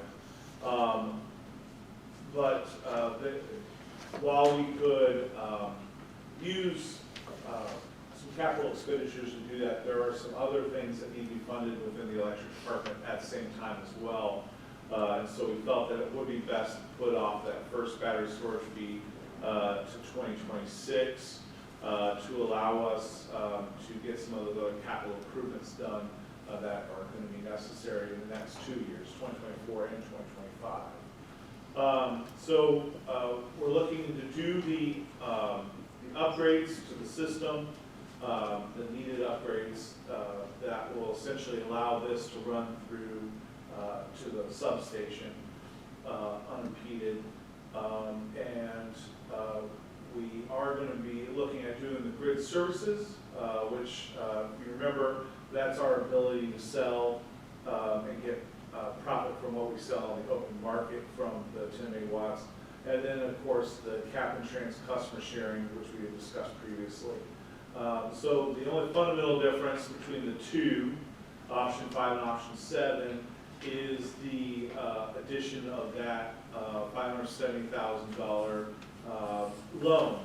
While we could use some capital expenditures to do that, there are some other things that need to be funded within the electric department at the same time as well. And so we felt that it would be best to put off that first battery storage fee to 2026 to allow us to get some of the other capital improvements done that are going to be necessary in the next 2 years, 2024 and 2025. We're looking to do the upgrades to the system, the needed upgrades that will essentially allow this to run through to the substation unimpeded. We are going to be looking at doing the grid services, which, if you remember, that's our ability to sell and get profit from what we sell on the open market from the 10 megawatts. And then, of course, the cap and trans customer sharing, which we had discussed previously. So the only fundamental difference between the 2, option 5 and option 7, is the addition of that $570,000 loan.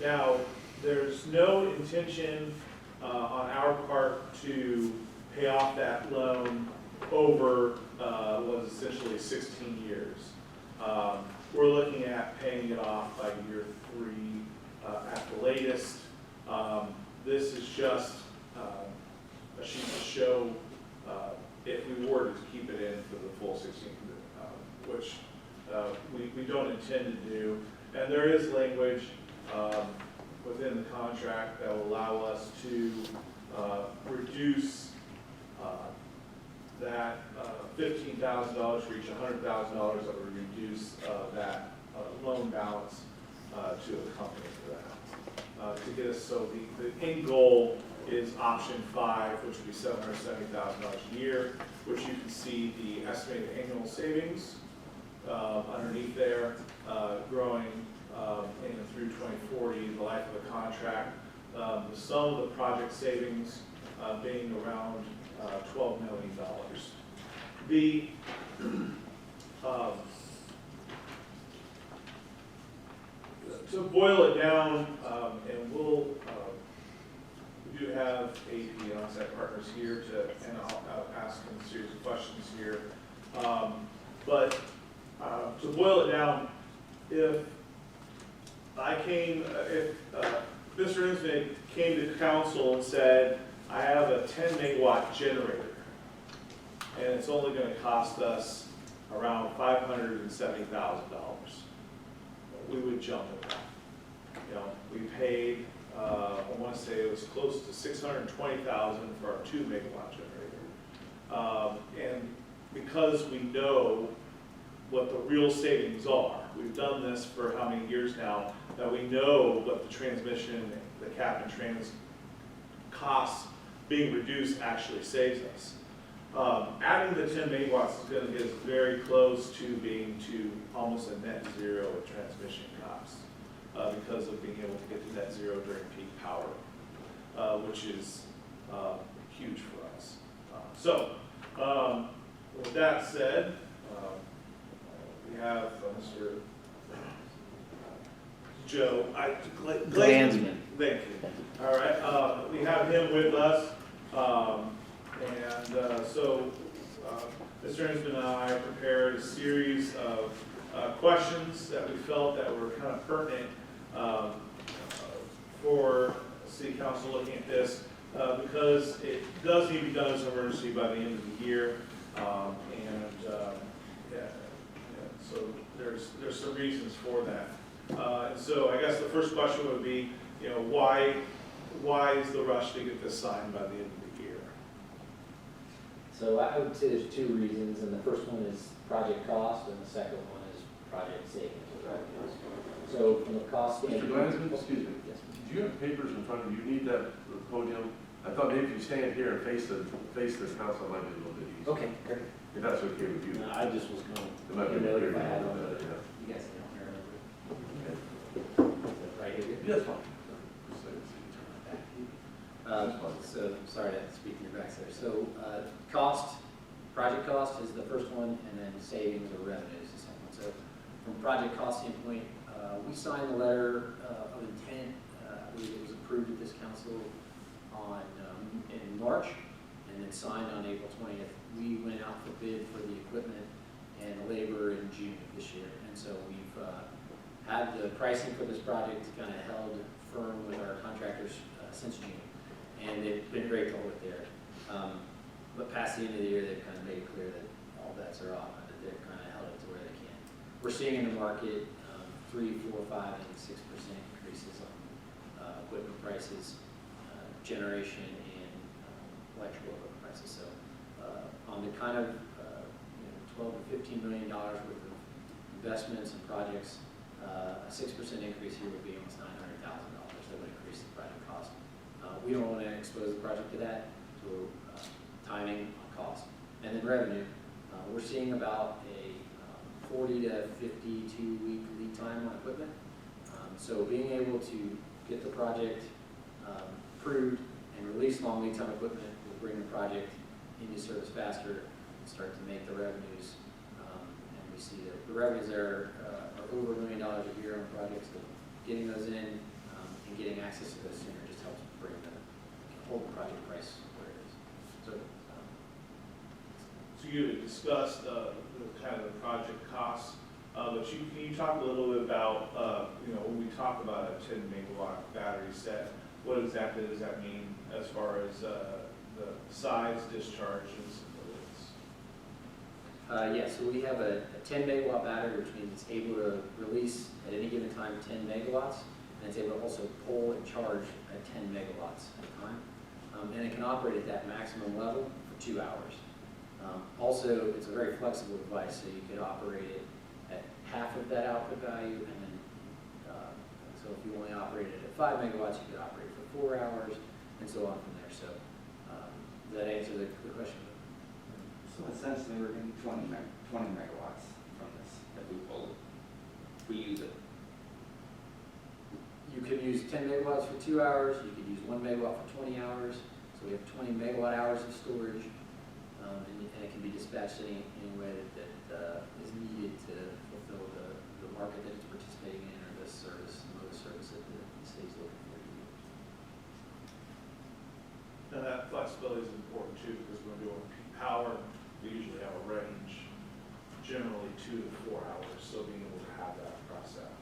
Now, there's no intention on our part to pay off that loan over what is essentially 16 years. We're looking at paying it off by year 3 at the latest. This is just a sheet to show if we were to keep it in for the full 16, which we don't intend to do. And there is language within the contract that will allow us to reduce that $15,000 for each $100,000 that would reduce that loan balance to the company for that. to get us, so the end goal is option 5, which would be $770,000 a year, which you can see the estimated annual savings underneath there, growing through 2040, the life of the contract. The sum of the project savings being around $12 million. The to boil it down, and we do have AP on-site partners here and I'll ask them a series of questions here. But to boil it down, if Mr. Insman came to council and said, I have a 10 megawatt generator, and it's only going to cost us around $570,000, we would jump at that. You know, we paid, I want to say it was close to $620,000 for our 2 megawatt generator. And because we know what the real savings are, we've done this for how many years now, that we know what the transmission, the cap and trans costs being reduced actually saves us. Adding the 10 megawatts is going to get us very close to being to almost a net zero with transmission costs because of being able to get to net zero during peak power, which is huge for us. With that said, we have Mr. Joe Glansman. Thank you. All right, we have him with us. Mr. Insman and I prepared a series of questions that we felt that were kind of pertinent for City Council looking at this because it does need to be done as an emergency by the end of the year. So there's some reasons for that. And so I guess the first question would be, you know, why is the rush to get this signed by the end of the year? So I would say there's 2 reasons, and the first one is project cost, and the second one is project savings or revenues. So from a cost Mr. standpoint. Glansman, excuse me. Yes. Do you have papers in front of you? You need that podium? I thought maybe if you stand here and face the council, it might be a little bit easier. Okay, great. If that's okay with you. No, I just was going It might be to know if I had a one, little but bit, yeah. you guys don't remember. Right here. Yes, fine. So, sorry to speak to your back there. So, cost, project cost is the first one, and then savings or revenues is the second one. So, from project cost standpoint, we signed the letter of intent. I believe it was approved at this council in March, and then signed on April 20th. We went out for bid for the equipment and labor in June of this year, and so we've had the pricing for this project kind of held firm with our contractors since June. And they've been great to hold it there. But past the end of the year, they've kind of made it clear that all bets are off, and that they've kind of held it to where they can. We're seeing in the market 3, 4, 5, and 6% increases on equipment prices, generation, and electrical equipment prices. So on the kind of $12 to $15 million worth of investments and projects, a 6% increase here would be almost $900,000 that would increase the project cost. We don't want to expose the project to that, so timing on cost. And then revenue, we're seeing about a 40 to 52 week lead time on equipment. So being able to get the project approved and release long lead time equipment will bring the project into service faster and start to make the revenues. And we see that the revenues there are over $1 million a year on projects, so getting those in and getting access to those sooner just helps bring the whole project price where it is. So, So you had discussed the kind of the project costs, but can you talk a little bit about, when we talk about a 10 megawatt battery set, what exactly does that mean as far as the size, discharges, and yeah, so we have a 10 megawatt battery, which means it's able to release at any given time 10 megawatts, and it's able to also pull and charge at 10 megawatts at a time. And it can operate at that maximum level for 2 hours. Also, it's a very flexible device, so you could operate it at half of that output value, and then so if you only operated at 5 megawatts, you could operate for 4 hours, and so on from there. So does that answer the question? So essentially, we're getting 20 megawatts from this if we pull it, if we use it. You could use 10 megawatts for 2 hours, you could use 1 megawatt for 20 hours, so we have 20 megawatt hours of storage, and it can be dispatched any way that is needed to fulfill the market that it's participating in, or the service, the mode of service that the city's looking for. And that flexibility is important too, because when we're doing peak power, we usually have a range, generally 2 to 4 hours, so being able to have that across that.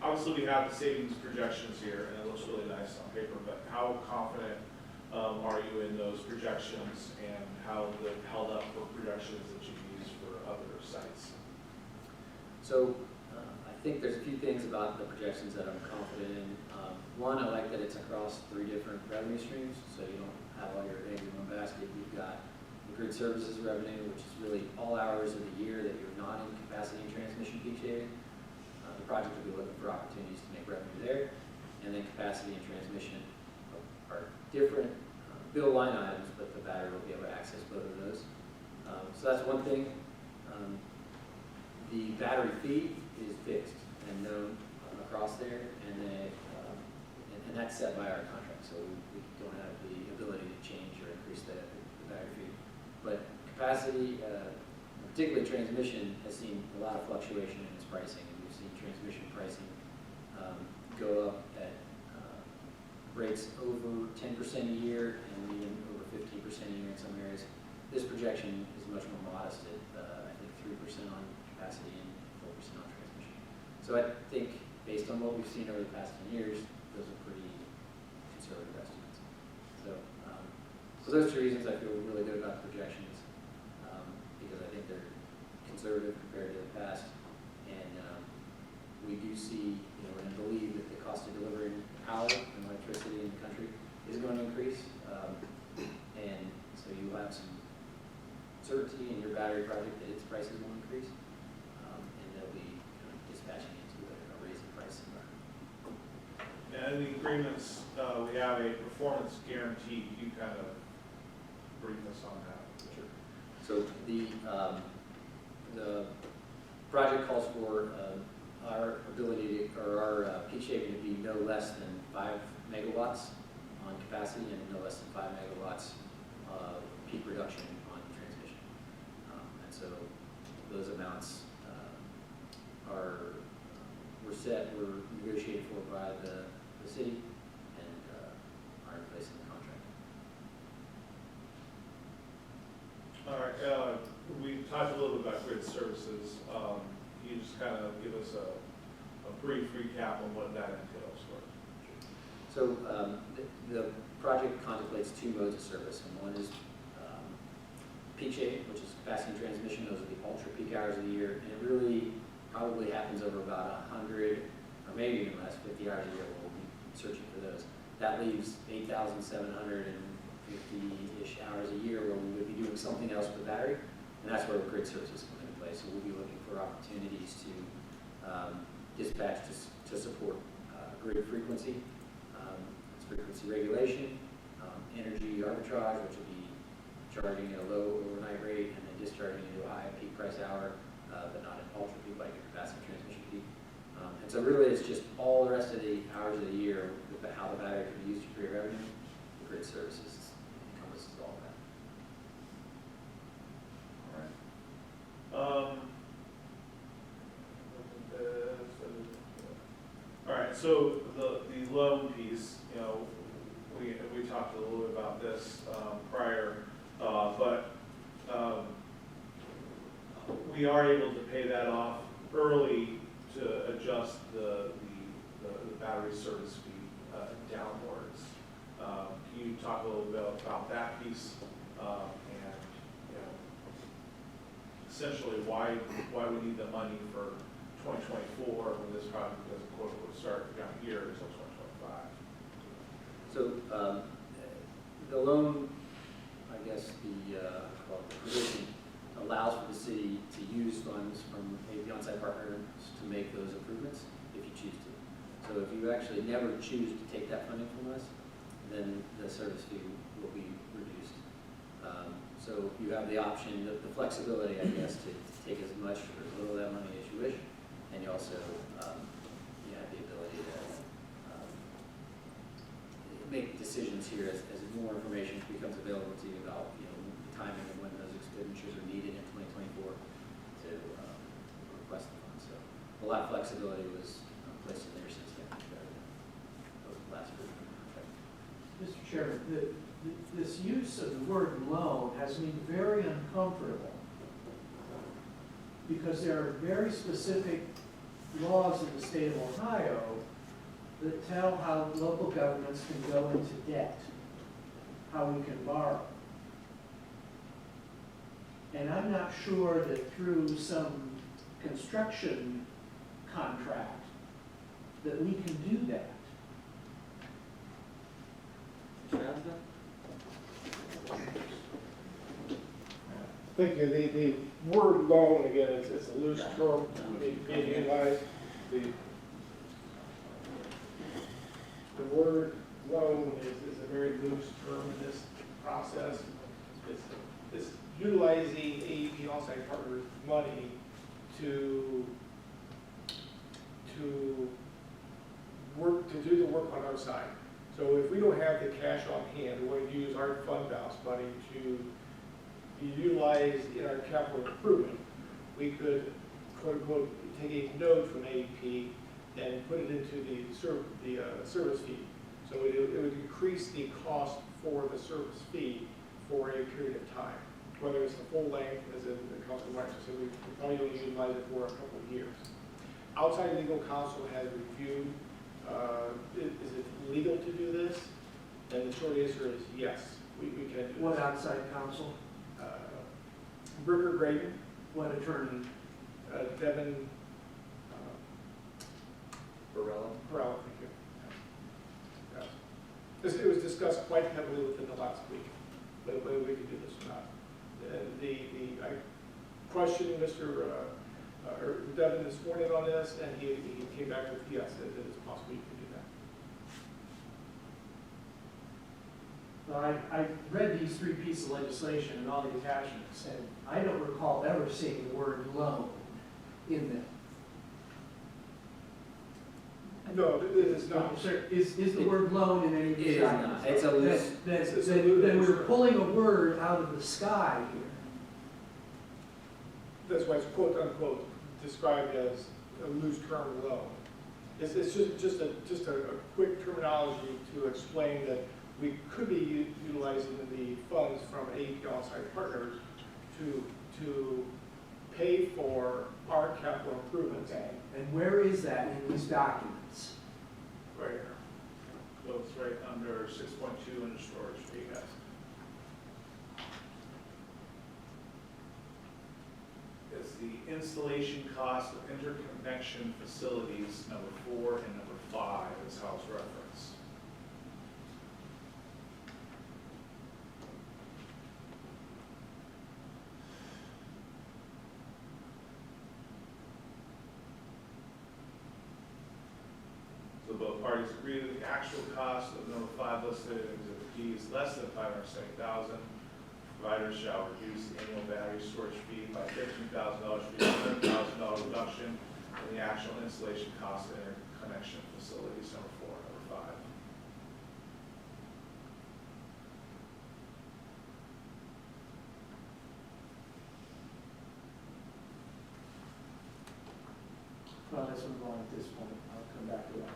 Obviously we have the savings projections here, and it looks really nice on paper, but how confident are you in those projections, and how they've held up for projections that you've used for other sites? So I think there's a few things about the projections that I'm confident in. One, I like that it's across 3 different revenue streams, so you don't have all your eggs in one basket. You've got the grid services revenue, which is really all hours of the year that you're not in capacity and transmission peak shaving. The project will be looking for opportunities to make revenue there, and then capacity and transmission are different bill line items, but the battery will be able to access both of those. So that's one thing. The battery fee is fixed and known across there, and then and that's set by our contract, so we don't have the ability to change or increase the battery fee. But capacity, particularly transmission, has seen a lot of fluctuation in its pricing, and we've seen transmission pricing go up at rates over 10% a year and even over 15% a year in some areas. This projection is much more modest at, I think, 3% on capacity and 4% on transmission. So I think, based on what we've seen over the past 10 years, those are pretty conservative estimates. So for those 2 reasons, I feel really good about the projections, because I think they're conservative compared to the past, and we do see, and believe that the cost of delivering power and electricity in the country is going to increase, and so you will have some certainty in your battery project that its prices will increase, and they'll be kind of dispatching into a raising price environment. And in the agreements, we have a performance guarantee. You kind of brief us on that. Sure. So the project calls for our ability to, or our peak shaving to be no less than 5 megawatts on capacity and no less than 5 megawatts peak reduction on transmission. And so those amounts were set, were negotiated for by the city, and are in place in the contract. All right. We talked a little bit about grid services. Can you just kind of give us a brief recap on what that entails? So the project contemplates 2 modes of service, and one is peak shaving, which is capacity and transmission. Those are the ultra peak hours of the year, and it really probably happens over about 100, or maybe even less, 50 hours a year. We'll be searching for those. That leaves 8,750-ish hours a year where we would be doing something else with the battery, and that's where grid services come into play. So we'll be looking for opportunities to dispatch to support grid frequency, frequency regulation, energy arbitrage, which will be charging at a low overnight rate and then discharging into a high peak price hour, but not an ultra peak like your capacity transmission peak. And so really it's just all the rest of the hours of the year, how the battery can be used to create revenue. The grid services encompasses all of that. All right. All right. So the loan piece, we talked a little bit about this prior, but we are able to pay that off early to adjust the battery service fee downwards. Can you talk a little bit about that piece and essentially why we need the money for 2024 when this project doesn't quote unquote start down here until 2025? So the loan, I guess the provision allows for the city to use funds from the on-site partner they never choose to take that funding from us, then the service fee will be reduced. So you have the option, the flexibility, I guess, to take as much or as little of that money as you wish, and you also you have the ability to make decisions here as more information becomes available to you about, the timing of when those expenditures are needed in 2024 to request the funds. So a lot of flexibility was placed in there since then. Last week. Mr. Chairman, this use of the word loan has me very uncomfortable because there are very specific laws in the state of Ohio that tell how local governments can go into debt, how we can borrow. And I'm not sure that through some construction contract that we can do that. Thank you. The word loan, again, it's a loose term being utilized. The word loan is a very loose term in this process. It's utilizing AEP on-site partners' money to do the work on our side. So if we don't have the cash on hand, we're going to use our fund balance money to be utilized in our capital improvement. We could, quote unquote, take a note from AEP and put it into the service fee. So it would increase the cost for the service fee for a period of time, whether it's the full length, as in the Council Martin said, we probably don't utilize it for a couple of years. Outside legal counsel has reviewed, is it legal to do this? And the short answer is yes, we can do this. What outside counsel? Bricker Graydon, What attorney? Devin Barella. Corral, thank you. Yeah. It was discussed quite heavily within the last week, whether we could do this or not. I questioned Mr. Devin this morning on this, and he came back with yes, that it is possible you could do that. Well, I read these three pieces of legislation and all the attachments, and I don't recall ever seeing the word loan in them. No, it is not. Sir, is the word loan in any of It these is not. documents? It's a loose. Then we're pulling a word out of the sky here. That's why it's quote unquote described as a loose term loan. It's just a quick terminology to explain that we could be utilizing the funds from AEP on-site partners to pay for our capital improvements. Okay. And where is that in these documents? Right here. So it's right under 6.2 under storage fee, guys. It's the installation cost of interconnection facilities, number 4 and number 5 is how it's referenced. So both parties agree that the actual cost of number 5 listed in Exhibit D is less than $570,000. Providers shall reduce the annual battery storage fee by $13,000 for each $100,000 reduction in the actual installation cost of interconnection facilities, number 4 and number 5. Well, let's move on at this point. I'll come back to that later.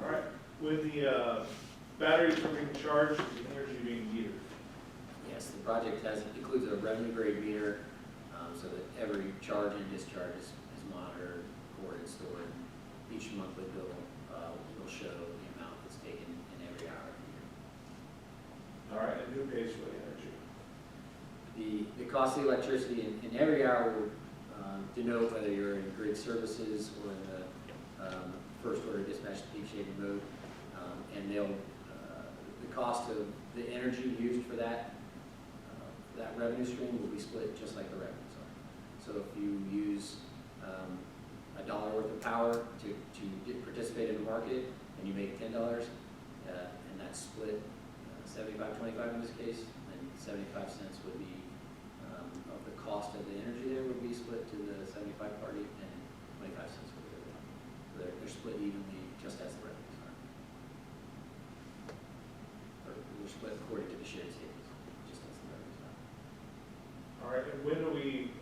All right, with the batteries being charged, the energy being metered. Yes, the project includes a revenue grade meter, so that every charge and discharge is monitored, recorded, stored. Each monthly bill will show the amount that's taken in every hour of the year. All right, and who pays for the energy? The cost of the electricity in every hour will denote whether you're in grid services or in the first order dispatch peak shaving mode, and the cost of the energy used for that that revenue stream will be split just like the revenues are. So if you use $1 worth of power to participate in the market, and you make $10, and that's split 75-25 in this case, then 75 cents would be of the cost of the energy there would be split to the 75 party, and 25 cents would go there. So they're split evenly, just as the revenues are. Or they're split according to the shared savings, just as the revenues are. All right, and when are we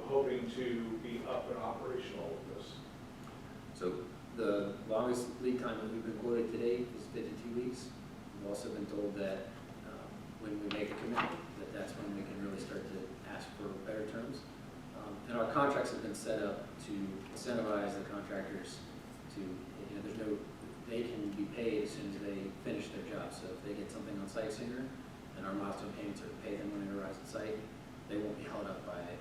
hoping to be up and operational with this? So the longest lead time that we've been quoted to date is 52 weeks. We've also been told that when we make a commitment, that's when we can really start to ask for better terms. And our contracts have been set up to incentivize the contractors to, they can be paid as soon as they finish their job. So if they get something on site sooner, and our milestone payments are to pay them when it arrives at site, they won't be held up by a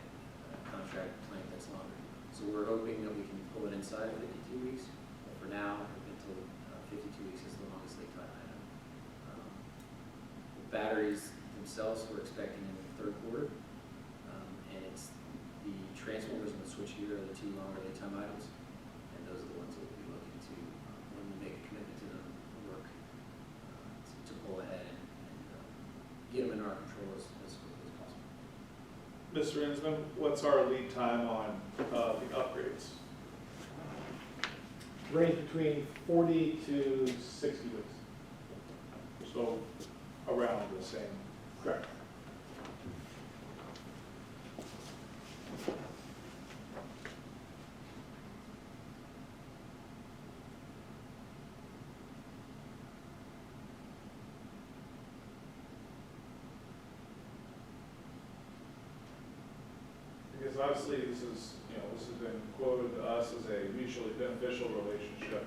contract length that's longer. So we're hoping that we can pull it inside of 52 weeks. But for now, we've been told 52 weeks is the longest lead time item. The batteries themselves we're expecting in the third quarter. And it's the transformers and the switchgear are the two longer lead time items. And those are the ones that we'll be looking to, when we make a commitment to them, work to pull ahead and get them in our control as quickly as possible. Mr. Insman, what's our lead time on the upgrades? Range between 40 to 60 weeks. So around the same. Correct. Because obviously this is, this has been quoted to us as a mutually beneficial relationship.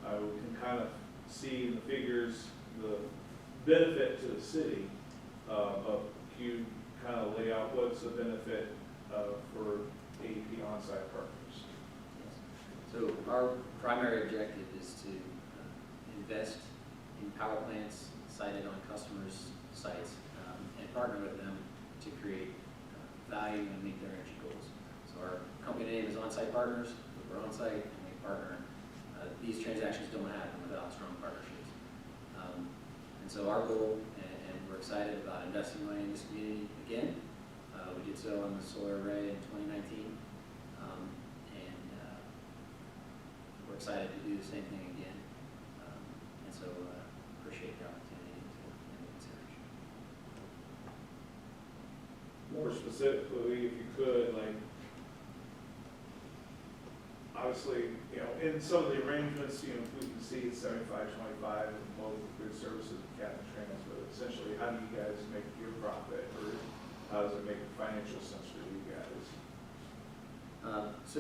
We can kind of see in the figures the benefit to the city, but can you kind of lay out what's the benefit for AEP on-site partners? So our primary objective is to invest in power plants sited on customers' sites and partner with them to create value and meet their energy goals. So our company name is On-Site Partners. We're on-site and we partner. These transactions don't happen without strong partnerships. And so our goal, and we're excited about investing money in this community again. We did so on the solar array in 2019. We're excited to do the same thing again. And so appreciate the opportunity and the consideration. More specifically, if you could, like, obviously, in some of the arrangements, we can see it's 75-25 and both grid services and cap and trans, but essentially, how do you guys make your profit, or how does it make financial sense for you guys?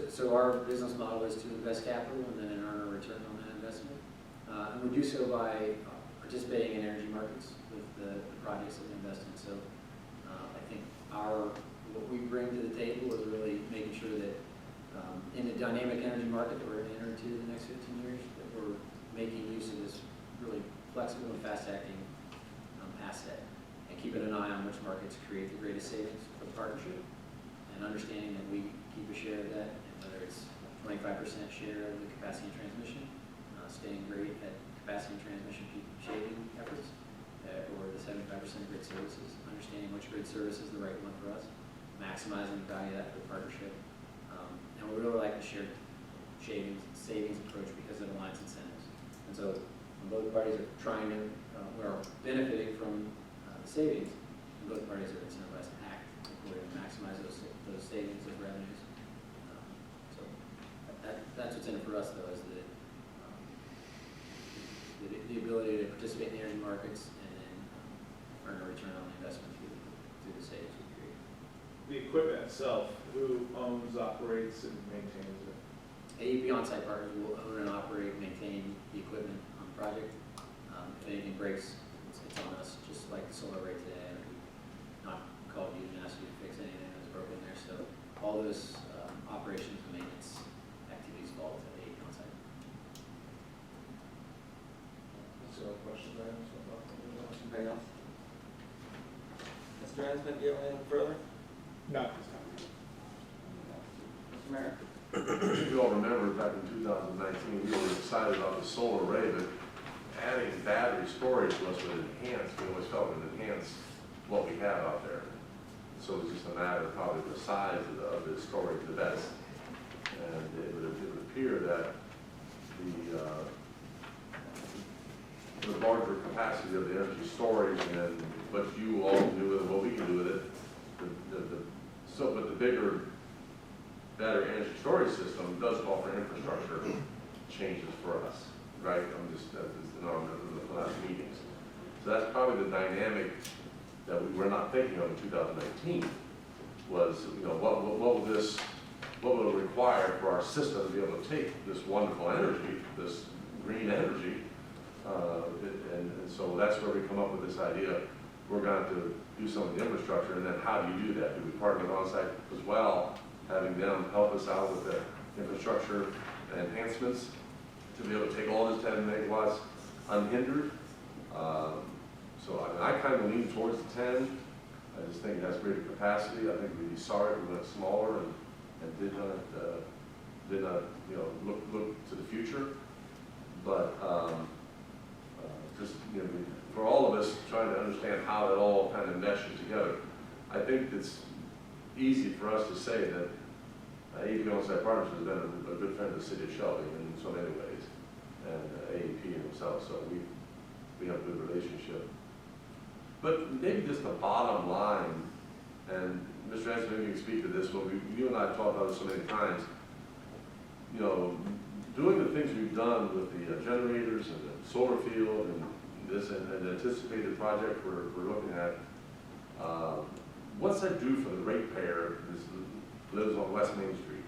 So our business model is to invest capital and then earn a return on that investment. And we do so by participating in energy markets with the projects that we invest in. So I think what we bring to the table is really making sure that in the dynamic energy market that we're going to enter into the next 15 years, that we're making use of this really flexible and fast-acting asset and keeping an eye on which markets create the greatest savings for the partnership and understanding that we keep a share of that, and whether it's 25% share of the capacity and transmission, staying great at capacity and transmission shaving efforts, or the 75% grid services, understanding which grid service is the right one for us, maximizing the value of that for the partnership. And we really like the shared savings approach because it aligns incentives. And so when both parties are trying to, or benefiting from the savings, and both parties are incentivized to act according to maximize those savings and revenues. So that's what's in it for us, though, is the ability to participate in the energy markets and then earn a return on the investment through the savings we create. The equipment itself, who owns, operates, and maintains it? AEP On-Site Partners will own and operate, maintain the equipment on the project. If anything breaks, it's on us, just like the solar array today. We've not called you and asked you to fix anything that's broken there. So all those operations and maintenance activities fall to AEP On-Site. That's a question, Anybody else? Yes, Mr. Ansman, do you have anything further? Not Mr. Mayor? If you all remember, back in 2019, we were excited about the solar array, but adding battery storage to us would enhance, we always felt it would enhance what we have out there. So it was just a matter of probably the size of the storage, the best. And it would appear that the larger capacity of the energy storage and what you all can do with it, what we can do with it, but the bigger, better energy storage system does offer infrastructure changes for us, right? I'm just, that's the norm of the last meetings. So that's probably the dynamic that we were not thinking of in 2019 was, you know, what will it require for our system to be able to take this wonderful energy, this green energy, and so that's where we come up with this idea. We're going to do some of the infrastructure, and then how do you do that? Do we partner with on-site as well, having them help us out with the infrastructure enhancements to be able to take all this 10 megawatts unhindered? So I kind of lean towards the 10. I just think it has greater capacity. I think we'd be sorry if we went smaller and did not look to the future. But just, you know, for all of us trying to understand how that all kind of meshes together, I think it's easy for us to say that AEP On-Site Partnership has been a good friend of the city of Shelby in so many ways, and AEP themselves, so we have a good relationship. But maybe just the bottom line, and Mr. Hanson, maybe you can speak to this, but you and I have talked about this so many times, you know, doing the things we've done with the generators and the solar field and this and the anticipated project we're looking at, what's that do for the ratepayer who lives on West Main Street?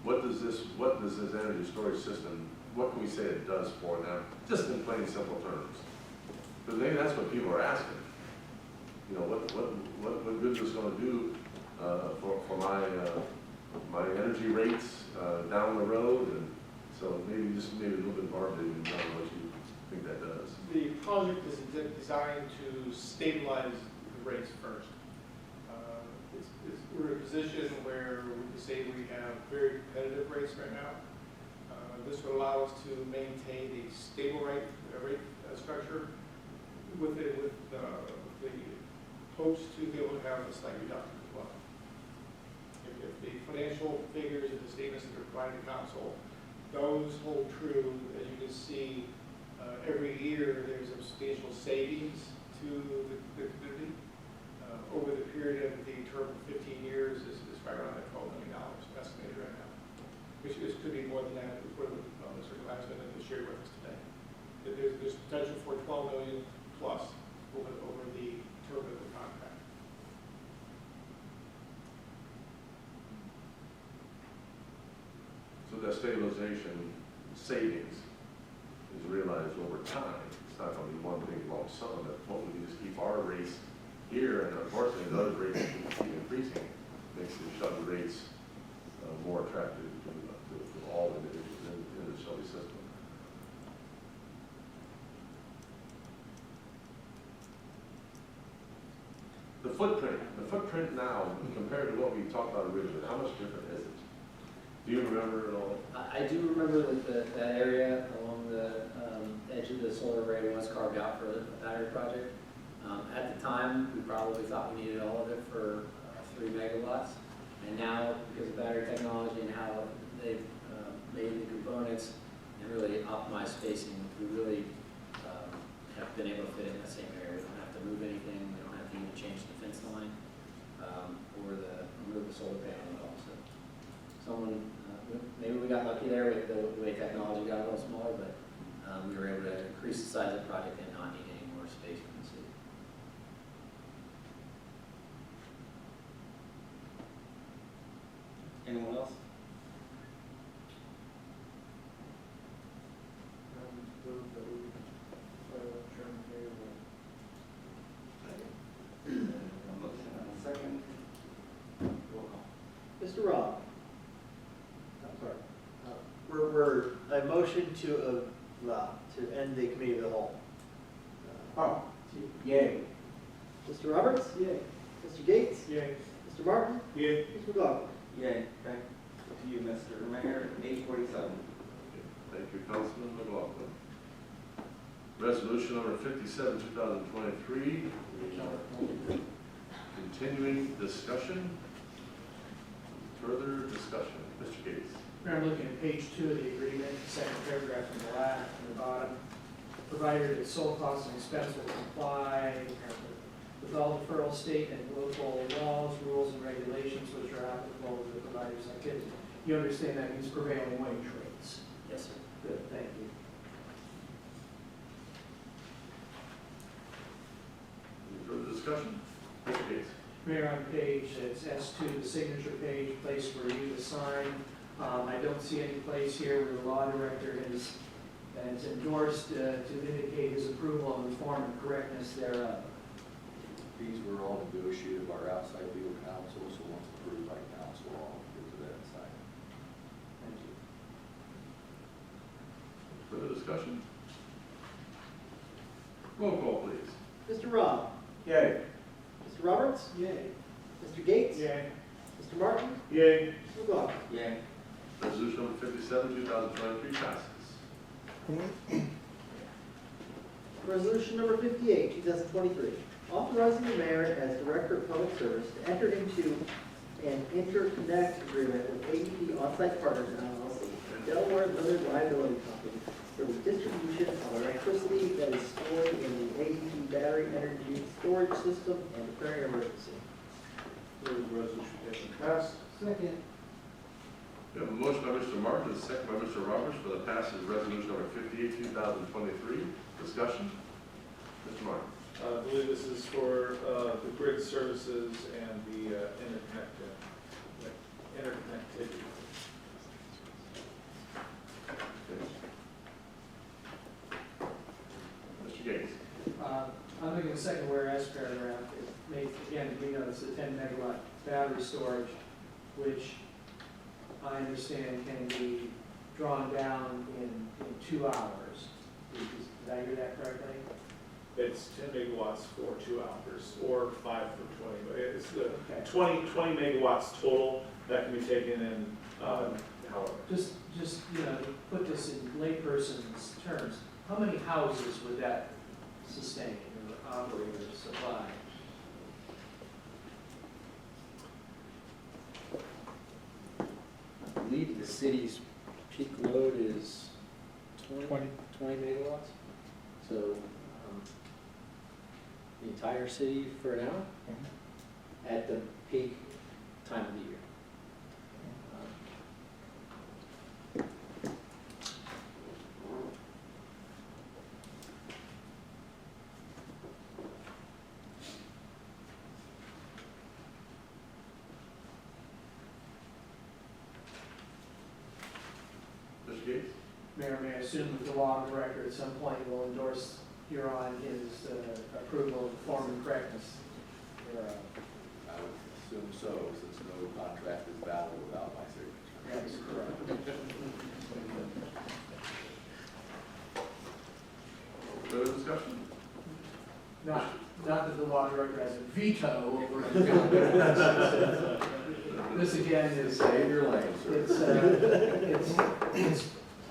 What does this energy storage system, what can we say it does for them, just in plain simple terms? Because maybe that's what people are asking. You know, what good is this going to do for my energy rates down the road? And so maybe a little bit more on what you think that does. The project is designed to stabilize the rates first. We're in a position where we can say we have very competitive rates right now. This would allow us to maintain a stable rate structure with the hopes to be able to have a slight reduction as well. If the financial figures and the statements that are provided to council, those hold true, as you can see, every year there's substantial savings to the community. Over the period of the term of 15 years is right around that $12 million estimated right now, which could be more than that for Mr. Glassman and has shared with us today. There's potential for 12 million plus over the term of the contract. So that stabilization savings is realized over time. It's not going to be one big lump sum. That hopefully we just keep our rates here, and unfortunately the other rates keep increasing, makes the Shelby rates more attractive to all individuals in the Shelby system. The footprint now, compared to what we talked about originally, how much different is it? Do you remember at all? I do remember that area along the edge of the solar array was carved out for a battery project. At the time, we probably thought we needed all of it for 3 megawatts. And now, because of battery technology and how they've made the components and really optimized spacing, we really have been able to fit in that same area. We don't have to move anything. We don't have to even change the fence line or remove the solar panel at all. So maybe we got lucky there with the way technology got a little smaller, but we were able to increase the size of the project and not need any more space from the city. Anyone else? A motion and a second. Roll call. Mr. Rob? I'm sorry. We're a motion to end the committee of the whole. Oh, yay. Mr. Roberts? Yay. Mr. Gates? Yay. Mr. Martin? Yay. Mr. McLaughlin? Yay. Back to you, Mr. Mayor, 8:47. Thank you, Councilman McLaughlin. Resolution number 57, 2023. Continuing discussion. Further discussion. Mr. Gates. Mayor, I'm looking at page 2 of the agreement, the second paragraph from the left, from the bottom. Provided that sole cost and expense will comply with all the federal, state, and local laws, rules, and regulations which are applicable to the provider's activity. You understand that means prevailing wage rates? Yes, sir. Good, thank you. Any further discussion? Mr. Gates. Mayor, on page, it's S2, the signature page, place for you to sign. I don't see any place here where the law director has endorsed to indicate his approval of the form and correctness thereof. These were all negotiated by our outside legal counsel, so once approved by council, I'll give to that and sign it. Thank you. Further discussion? Roll call, please. Mr. Rob? Yay. Mr. Roberts? Yay. Mr. Gates? Yay. Mr. Martin? Yay. Mr. McLaughlin? Yay. Resolution number 57, 2023 passes. Resolution number 58, 2023, authorizing the mayor as Director of Public Service to enter into an interconnect agreement with AEP On-Site Partners LLC, a Delaware limited liability company for the distribution of electricity that is stored in the AEP battery energy storage system and declaring an emergency. Move the resolution taken passed. Second. We have a motion by Mr. Martin and a second by Mr. Roberts for the passage of resolution number 58, 2023. Discussion? Mr. Martin. I believe this is for the grid services and the interconnectivity. Mr. Gates. I'm looking at the second whereas paragraph. It makes, again, we know it's a 10 megawatt battery storage, which I understand can be drawn down in 2 hours. Did I hear that correctly? It's 10 megawatts for 2 hours, or 5 for 20, but it's the Okay. 20 megawatts total that can be taken in, however. Just, you know, to put this in layperson's terms, how many houses would that sustain or operate or supply? I believe the city's peak load is 20 megawatts. So, the entire city for an hour at the peak time of the year. Mr. Gates. Mayor, may I assume that the law director at some point will endorse hereon his approval of the form and correctness thereof? I would assume so, since no contract is valid without my signature. That is correct. Further discussion? Not that the law director has a veto over it. This again is, Save your lane, sir.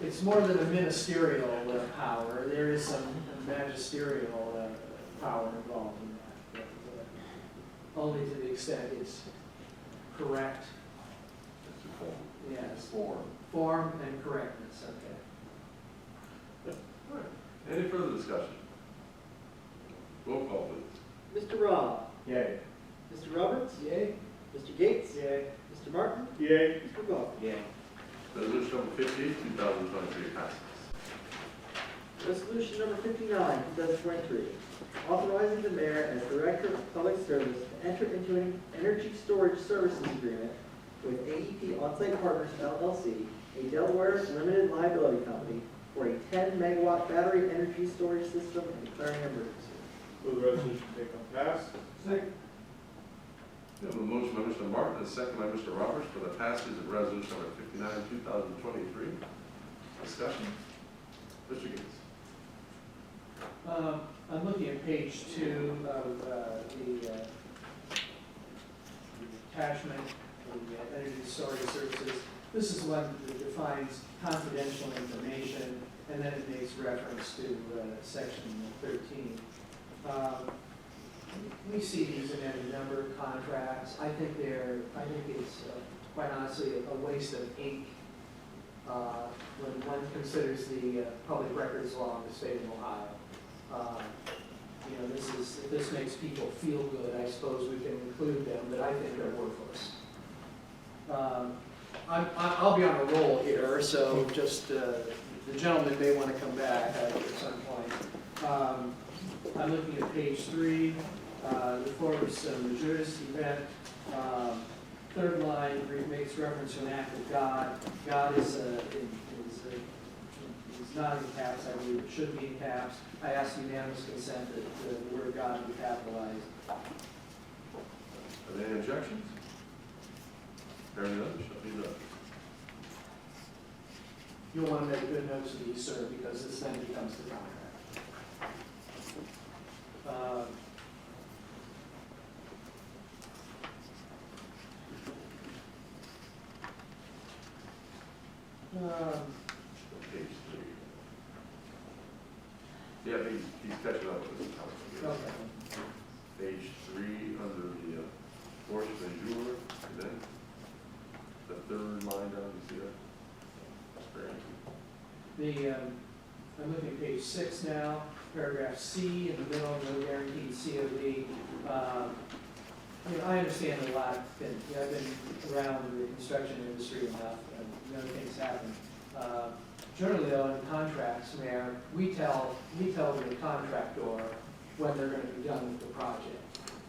it's more than a ministerial power. There is some magisterial power involved in that. But, only to the extent it's correct. It's a form. Yes. Form. Form and correctness, okay. All right. Any further discussion? Roll call, please. Mr. Rob? Yay. Mr. Roberts? Yay? Mr. Gates? Yay. Mr. Martin? Yay. Mr. McLaughlin? Yay. Resolution number 58, 2023 passes. Resolution number 59, 2023, authorizing the mayor as Director of Public Service to enter into an energy storage services agreement with AEP On-Site Partners LLC, a Delaware limited liability company, for a 10 megawatt battery energy storage system and declaring an emergency. Move the resolution taken passed. Second. We have a motion by Mr. Martin and a second by Mr. Roberts for the passage of resolution number 59, 2023. Discussion? Mr. Gates. I'm looking at page 2 of the attachment, the energy storage services. This is one that defines confidential information, and then it makes reference to section 13. We see these in any number of contracts. I think it's quite honestly a waste of ink when one considers the public records law in the state of Ohio. You know, if this makes people feel good, I suppose we can include them, but I think they're worthless. I'll be on a roll here, so just the gentleman may want to come back at some point. I'm looking at page 3, the Forbes Majoris event. Third line makes reference to an act of God. God is not in caps. I believe it should be in caps. I ask unanimous consent that the word God be capitalized. Are there any objections? Hearing none, shall be done. You'll want to make good notes of these, sir, because this then becomes the contract. Page 3. Yeah, he's catching up with us. Okay. Page 3 under the force majeure, and then the third line down, you see that? Very I'm looking at page 6 now, paragraph C in the middle, no guaranteed COD. I understand a lot, I've been around the construction industry enough, and know things happen. Generally though, in contracts, Mayor, we tell the contractor when they're going to be done with the project.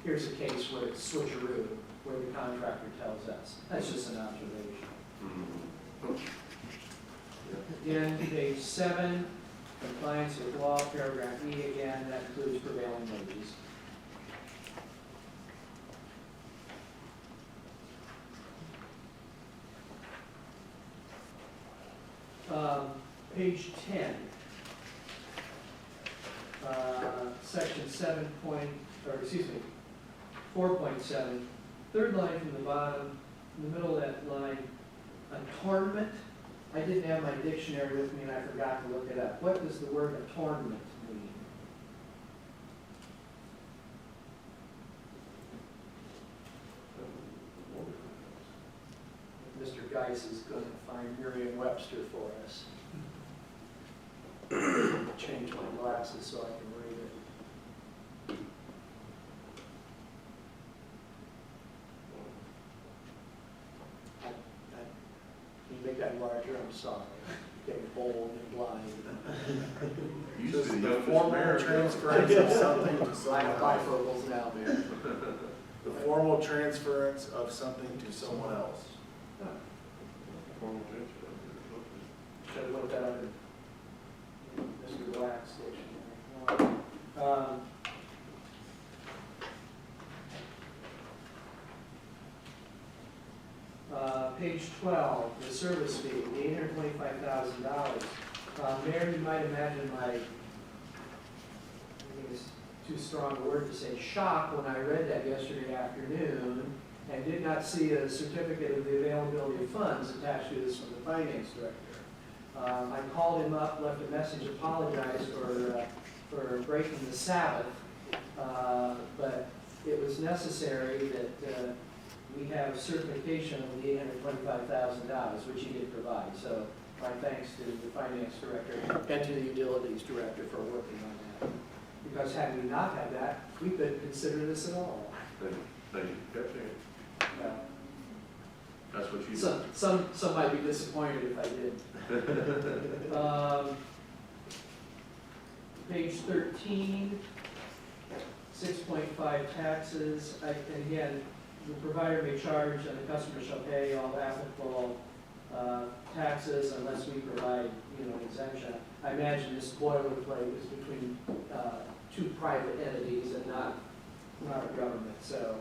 Here's a case where it's switcheroo, where the contractor tells us. That's just an observation. Again, page 7, compliance with law, paragraph E again, that includes prevailing wages. Page 10, section 4.7, third line from the bottom, in the middle of that line, attornment. I didn't have my dictionary with me and I forgot to look it up. What does the word attornment mean? Mr. Geis is going to find Merriam-Webster for us. Change my glasses so I can read it. Can you make that larger? I'm sorry. Getting bold and blind. Usually The formal transference of something to I someone have else. bifocals now, man. The formal transference of something to someone else. Formal transfer. Should have looked that up in Mr. Black's dictionary. Page 12, the service fee, the $825,000. Mayor, you might imagine my, I think it's too strong a word to say, shock when I read that yesterday afternoon and did not see a certificate of the availability of funds attached to this from the finance director. I called him up, left a message, apologized for breaking the Sabbath, but it was necessary that we have certification of the $825,000, which he did provide. So my thanks to the finance director and to the utilities director for working on that. Because had we not had that, we couldn't consider this at all. Thank you for catching it. That's what you do. Some might be disappointed if I did. Page 13, 6.5 taxes. And again, the provider may charge and the customer shall pay all applicable taxes unless we provide, an exemption. I imagine this boilerplate is between two private entities and not a government. So.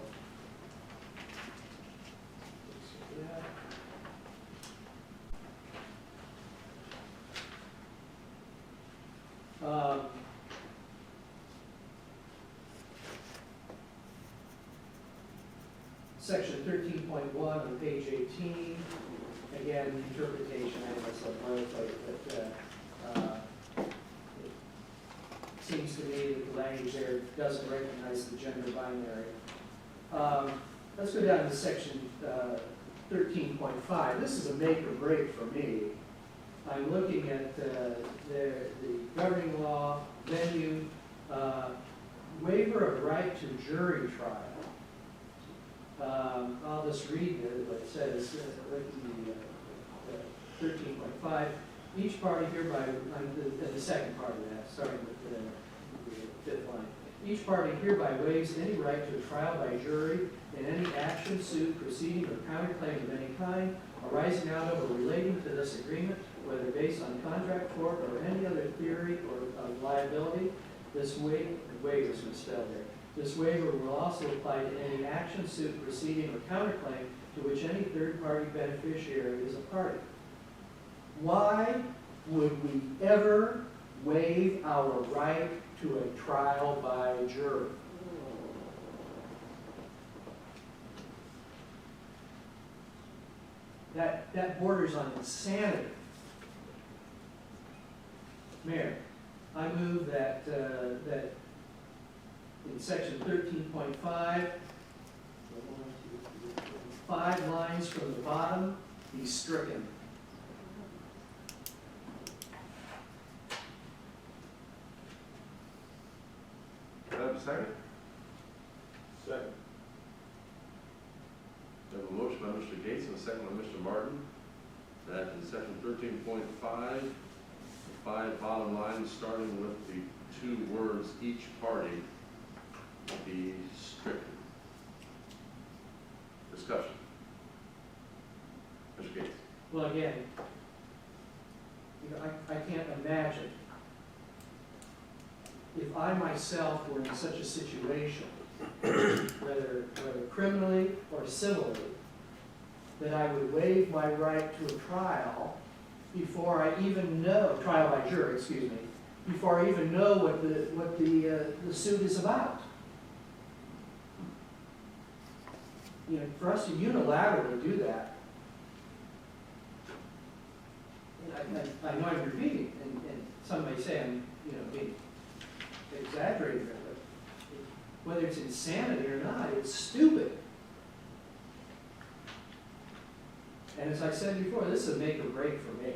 section 13.1 on page 18, again, interpretation, I know it's a boilerplate, but it seems to me that the language there doesn't recognize the gender binary. Let's go down to section 13.5. This is a make or break for me. I'm looking at the governing law, venue, waiver of right to jury trial. I'll just read what it says, 13.5. Each party hereby, the second part of that, starting with the fifth line. Each party hereby waives any right to a trial by jury in any action, suit, proceeding, or counterclaim of any kind arising out of or relating to this agreement, whether based on contract, tort, or any other theory or of liability. This waiver is misspelled there. This waiver will also apply to any action, suit, proceeding, or counterclaim to which any third-party beneficiary is a party. Why would we ever waive our right to a trial by jury? That borders on insanity. Mayor, I move that, that in section 13.5, 5 lines from the bottom be stricken. Do I have a second? Second. We have a motion by Mr. Gates and a second by Mr. Martin, that in section 13.5, the 5 bottom lines, starting with the 2 words, each party, be stricken. Discussion. Mr. Gates. Well, again, I can't imagine if I myself were in such a situation, whether criminally or civilly, that I would waive my right to a trial before I even know, trial by jury, excuse me, before I even know what the suit is about. You know, for us to unilaterally do that, I know I'm repeating, and some may say I'm, being exaggerating, but whether it's insanity or not, it's stupid. And as I said before, this is a make or break for me.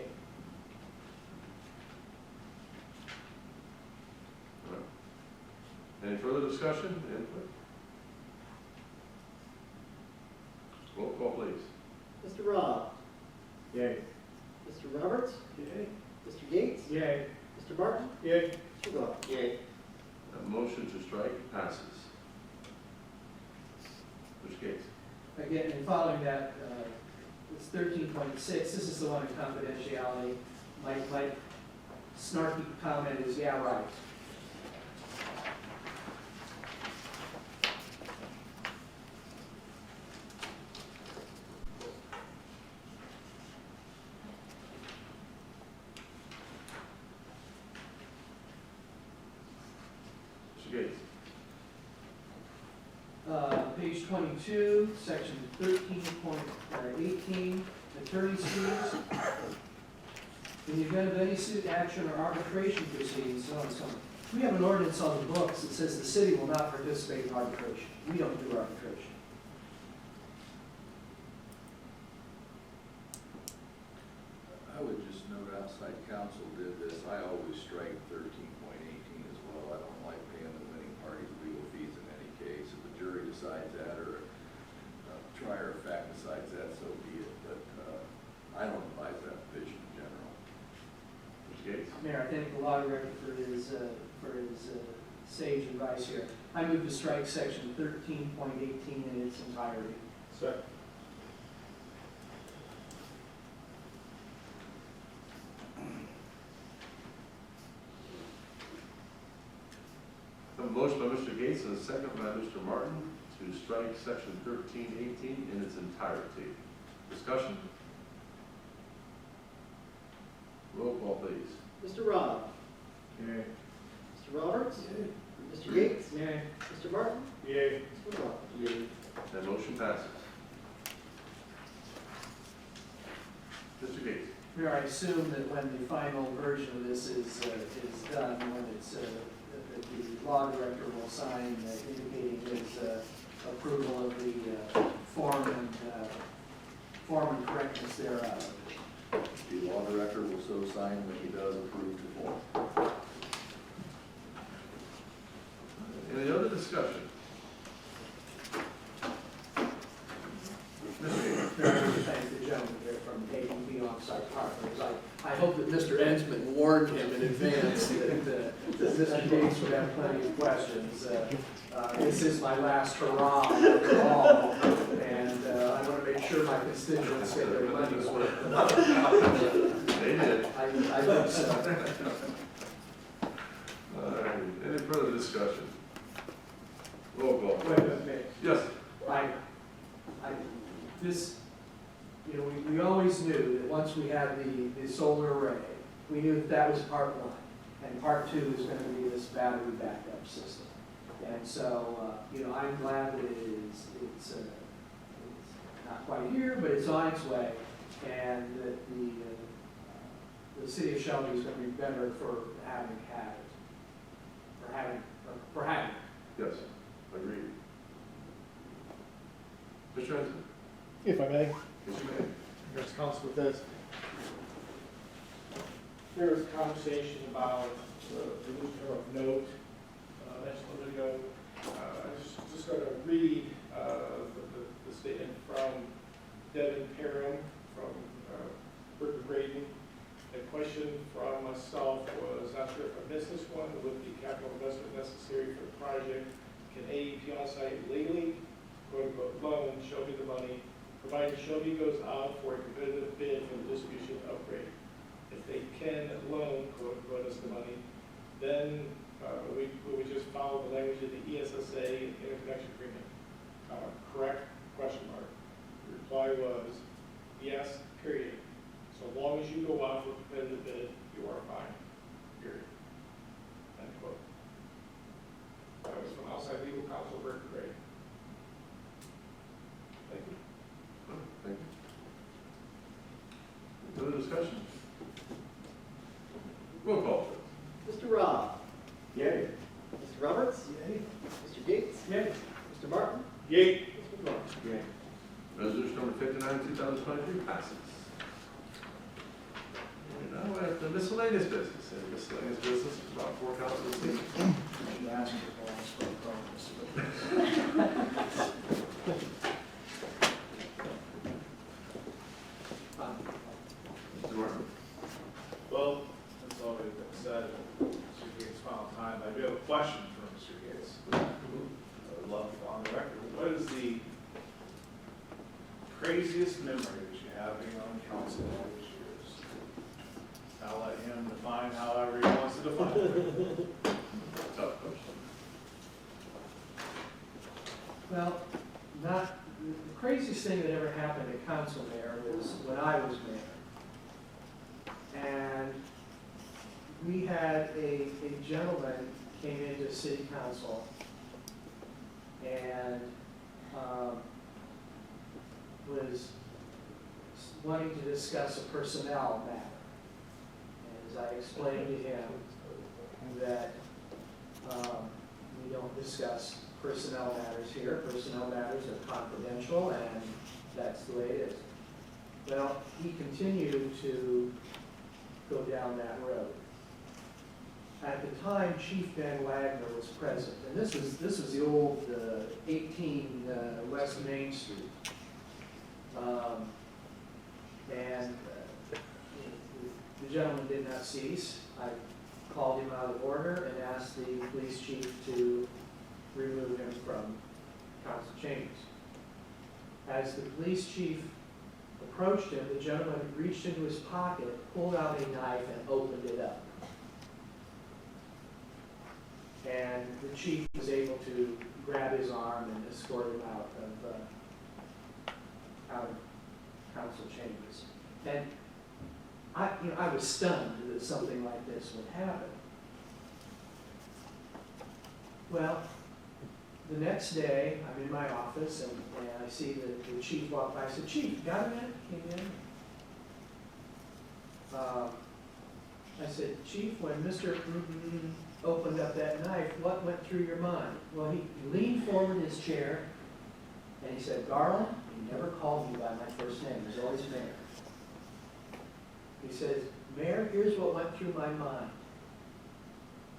Any further discussion, input? Roll call, please. Mr. Robb? Yay. Mr. Roberts? Yay. Mr. Gates? Yay. Mr. Martin? Yay. Mr. Robb? Yay. A motion to strike passes. Mr. Gates. Again, and following that, it's 13.6, this is the one in confidentiality. My snarky comment is, yeah, right. Mr. Gates. Page 22, section 13.18, attorney's fees. In the event of any suit, action, or arbitration proceedings, so on and so on. We have an ordinance on the books that says the city will not participate in arbitration. We don't do arbitration. I would just note outside council did this, I always strike 13.18 as well. I don't like paying the winning party's legal fees in any case. If the jury decides that or a trier of fact decides that, so be it. But I don't advise that provision in general. Mr. Gates. Mayor, I thank the law director for his sage advice here. I move to strike section 13.18 in its entirety. Second. A motion by Mr. Gates and a second by Mr. Martin to strike section 13.18 in its entirety. Discussion? Roll call, please. Mr. Robb? Yay. Mr. Roberts? Yay. Mr. Gates? Yay. Mr. Martin? Yay. Mr. Robb? Yay. That motion passes. assume that when the final version of this is done, when it's, that the law director will sign indicating his approval of the form and correctness thereof. The law director will so sign when he does approve the form. Any other discussion? Mr. Gates? I want to thank the gentleman here from AEB on-site partners. I hope that Mr. Ensman warned him in advance that Mr. Gates would have plenty of questions. This is my last hurrah after all, and I want to make sure my constituents get their money's worth. They did. I think so. All right, any further discussion? Roll call. Wait a minute. Yes. This, you know, we always knew that once we had the solar array, we knew that that was part one, and part two is going to be this battery backup system. And so, you know, I'm glad that it's not quite here, but it's on its way, and that the city of Shelby is going to be better for having had it, for having it. Yes, agreed. Mr. Henson? If I may, Yes, you may. address council with this. There was conversation about the new term of note, that's a little bit ago. I just going to read the statement from Devin Perrin from Burger Braden. The question from myself was, not sure if I missed this one, but with the capital investment necessary for the project, can AEP on-site legally, quote-unquote, loan Shelby the money, provided Shelby goes out for a competitive bid for the distribution upgrade? If they can loan, quote-unquote, us the money, then we would just follow the language of the ESSA interconnection agreement. Correct? Question mark. The reply was, yes, period. So long as you go out for a competitive bid, you are fine, period. End quote. That was from outside legal counsel, Burton Gray. Thank you. Thank you. Further discussion? Roll call, please. Mr. Rob? Yay. Mr. Roberts? Yay. Mr. Gates? Yay. Mr. Martin? Yay. Mr. Moore? Yay. Resolution number 59, 2023 passes. And now we're at the miscellaneous business. And miscellaneous business is about 4 council seats. You asked if I was going to Mr. Martin? Well, that's already been said, Mr. Gates' final time. I do have a question for Mr. Gates. I would love on the record. What is the craziest memory that you have being on council all these years? I'll let him define however he wants to define it. Tough question. Well, the craziest thing that ever happened at council mayor was when I was mayor. And we had a gentleman came into city council and was wanting to discuss a personnel matter. And as I explained to him that we don't discuss personnel matters here. Personnel matters are confidential, and that's the way it is. Well, he continued to go down that road. At the time, Chief Ben Wagner was president, and this was the old 18 West Main Street. The gentleman did not cease. I called him out of order and asked the police chief to remove him from council chambers. As the police chief approached him, the gentleman reached into his pocket, pulled out a knife, and opened it up. And the chief was able to grab his arm and escort him out of council chambers. And I was stunned that something like this would happen. Well, the next day, I'm in my office, and I see the chief walk by. I said, "Chief, you got a minute?" He came in. I said, Chief, when Mr. opened up that knife, what went through your mind? Well, he leaned forward in his chair, and he said, Garland, he never called me by my first name, it was always Mayor. He says, Mayor, here's what went through my mind.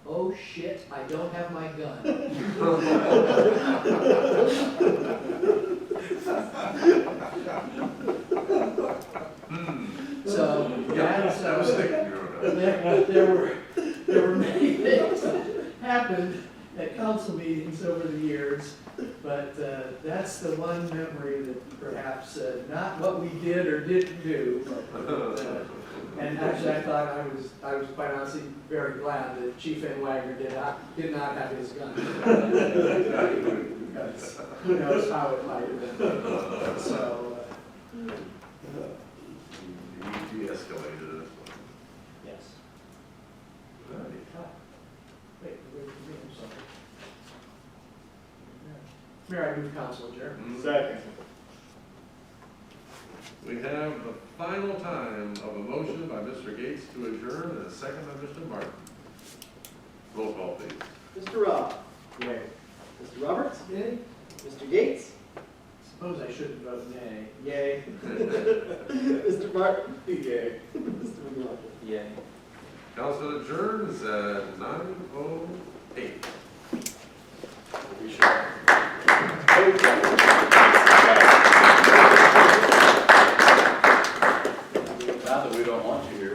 Oh shit, I don't have my gun. So, there were many things that happened at council meetings over the years, but that's the one memory that perhaps not what we did or didn't do. But, and actually, I thought I was quite honestly very glad that Chief N. Wagner did not have his gun. Because who knows how it might have been. So. You de-escalated it. Yes. Right. Wait for me, I'm sorry. Mayor, I move council adjourn. Second. We have the final time of a motion by Mr. Gates to adjourn and a second by Mr. Martin. Roll call, please. Mr. Rob? Yay. Mr. Roberts? Yay. Mr. Gates? Suppose I shouldn't vote nay. Yay. Mr. Martin? Yay. Mr. McLaughlin? Yay. Council adjourns at 9:08. We should. Not that we don't want you here.